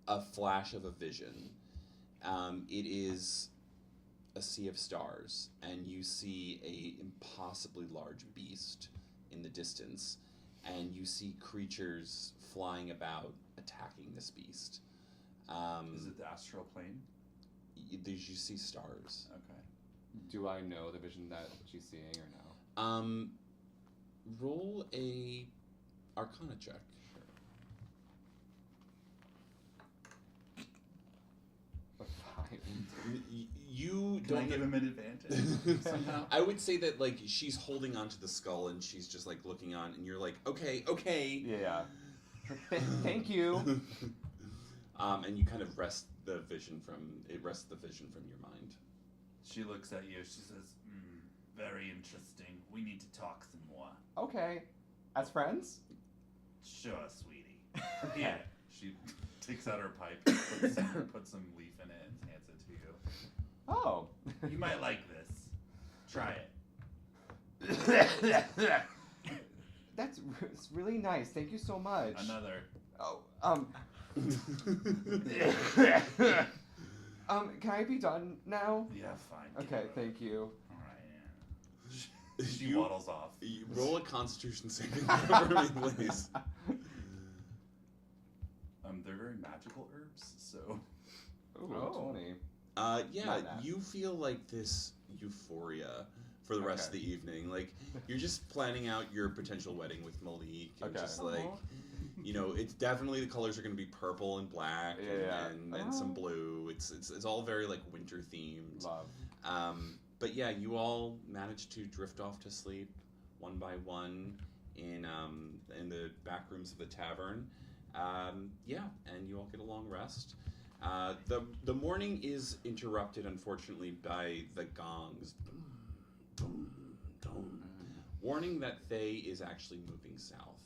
a flash of a vision. It is a sea of stars, and you see a impossibly large beast in the distance, and you see creatures flying about attacking this beast. Is it the astral plane? You see stars. Okay. Do I know the vision that she's seeing or no? Roll a Arcana check. Five. You Can I don't give him an advantage somehow? I would say that like she's holding onto the skull and she's just like looking on, and you're like, okay. Yeah. Thank you. And you kind of rests the vision from your mind. She looks at you. She says, "Very interesting. We need to talk some more." Okay. As friends? Sure, sweetie. Here. She takes out her pipe, puts some leaf in it, and hands it to you. Oh. You might like this. Try it. It's really nice. Thank you so much. Another. Oh, can I be done now? Yeah, fine. Okay, thank you. All right. Yeah. She waddles off. You roll a Constitution saving throw for me, please. They're very magical herbs, so. Ooh, Oh. 20. Yeah, Not that. you feel like this euphoria for the rest of Okay. the evening. Like, you're just planning out your potential wedding with Malik, and Okay. just like, Aw. it's definitely the colors are going to be purple and black Yeah. and some Oh. blue. It's all very like winter themed. Love. But yeah, you all managed to drift off to sleep one by one in the back rooms of the tavern. Yeah, and you all get a long rest. The morning is interrupted, unfortunately, by the gongs. Boom, boom, boom, warning that Thay is actually moving south.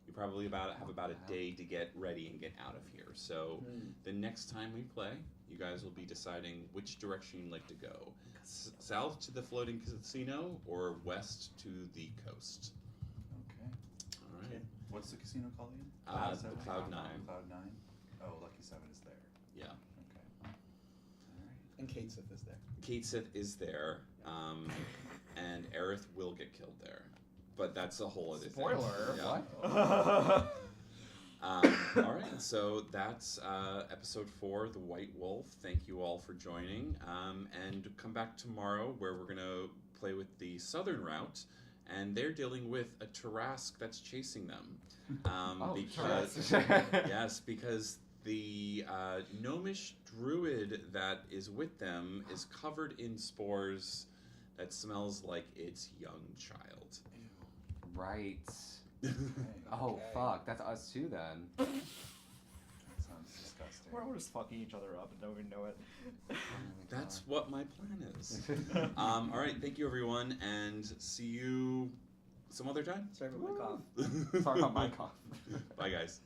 You probably have about a day to get ready and get out of here. So the next time we play, you guys will be deciding which direction you'd like to go. South to the floating casino or west to the coast. Okay. All right. What's the casino called again? The Cloud 9. Cloud 9. Oh, Lucky 7 is there. Yeah. Okay. Alright. And Kate Sith is there. Kate Sith is there, and Aerith will get killed there. But that's a whole other thing. Spoiler. Yeah. What? All right, so that's episode 4, The White Wolf. Thank you all for joining. And come back tomorrow where we're going to play with the southern route, and they're dealing with a Tarask that's chasing them. Because yes, because the gnomish druid that is with them is covered in spores that smells like its young child. Right. Okay. Oh Okay. fuck, that's us too then. That sounds disgusting. We're all just fucking each other up and don't even know it. That's what my plan is. All right, thank you everyone, and see you some other time. Sorry about my cough. Sorry about my cough. Bye guys.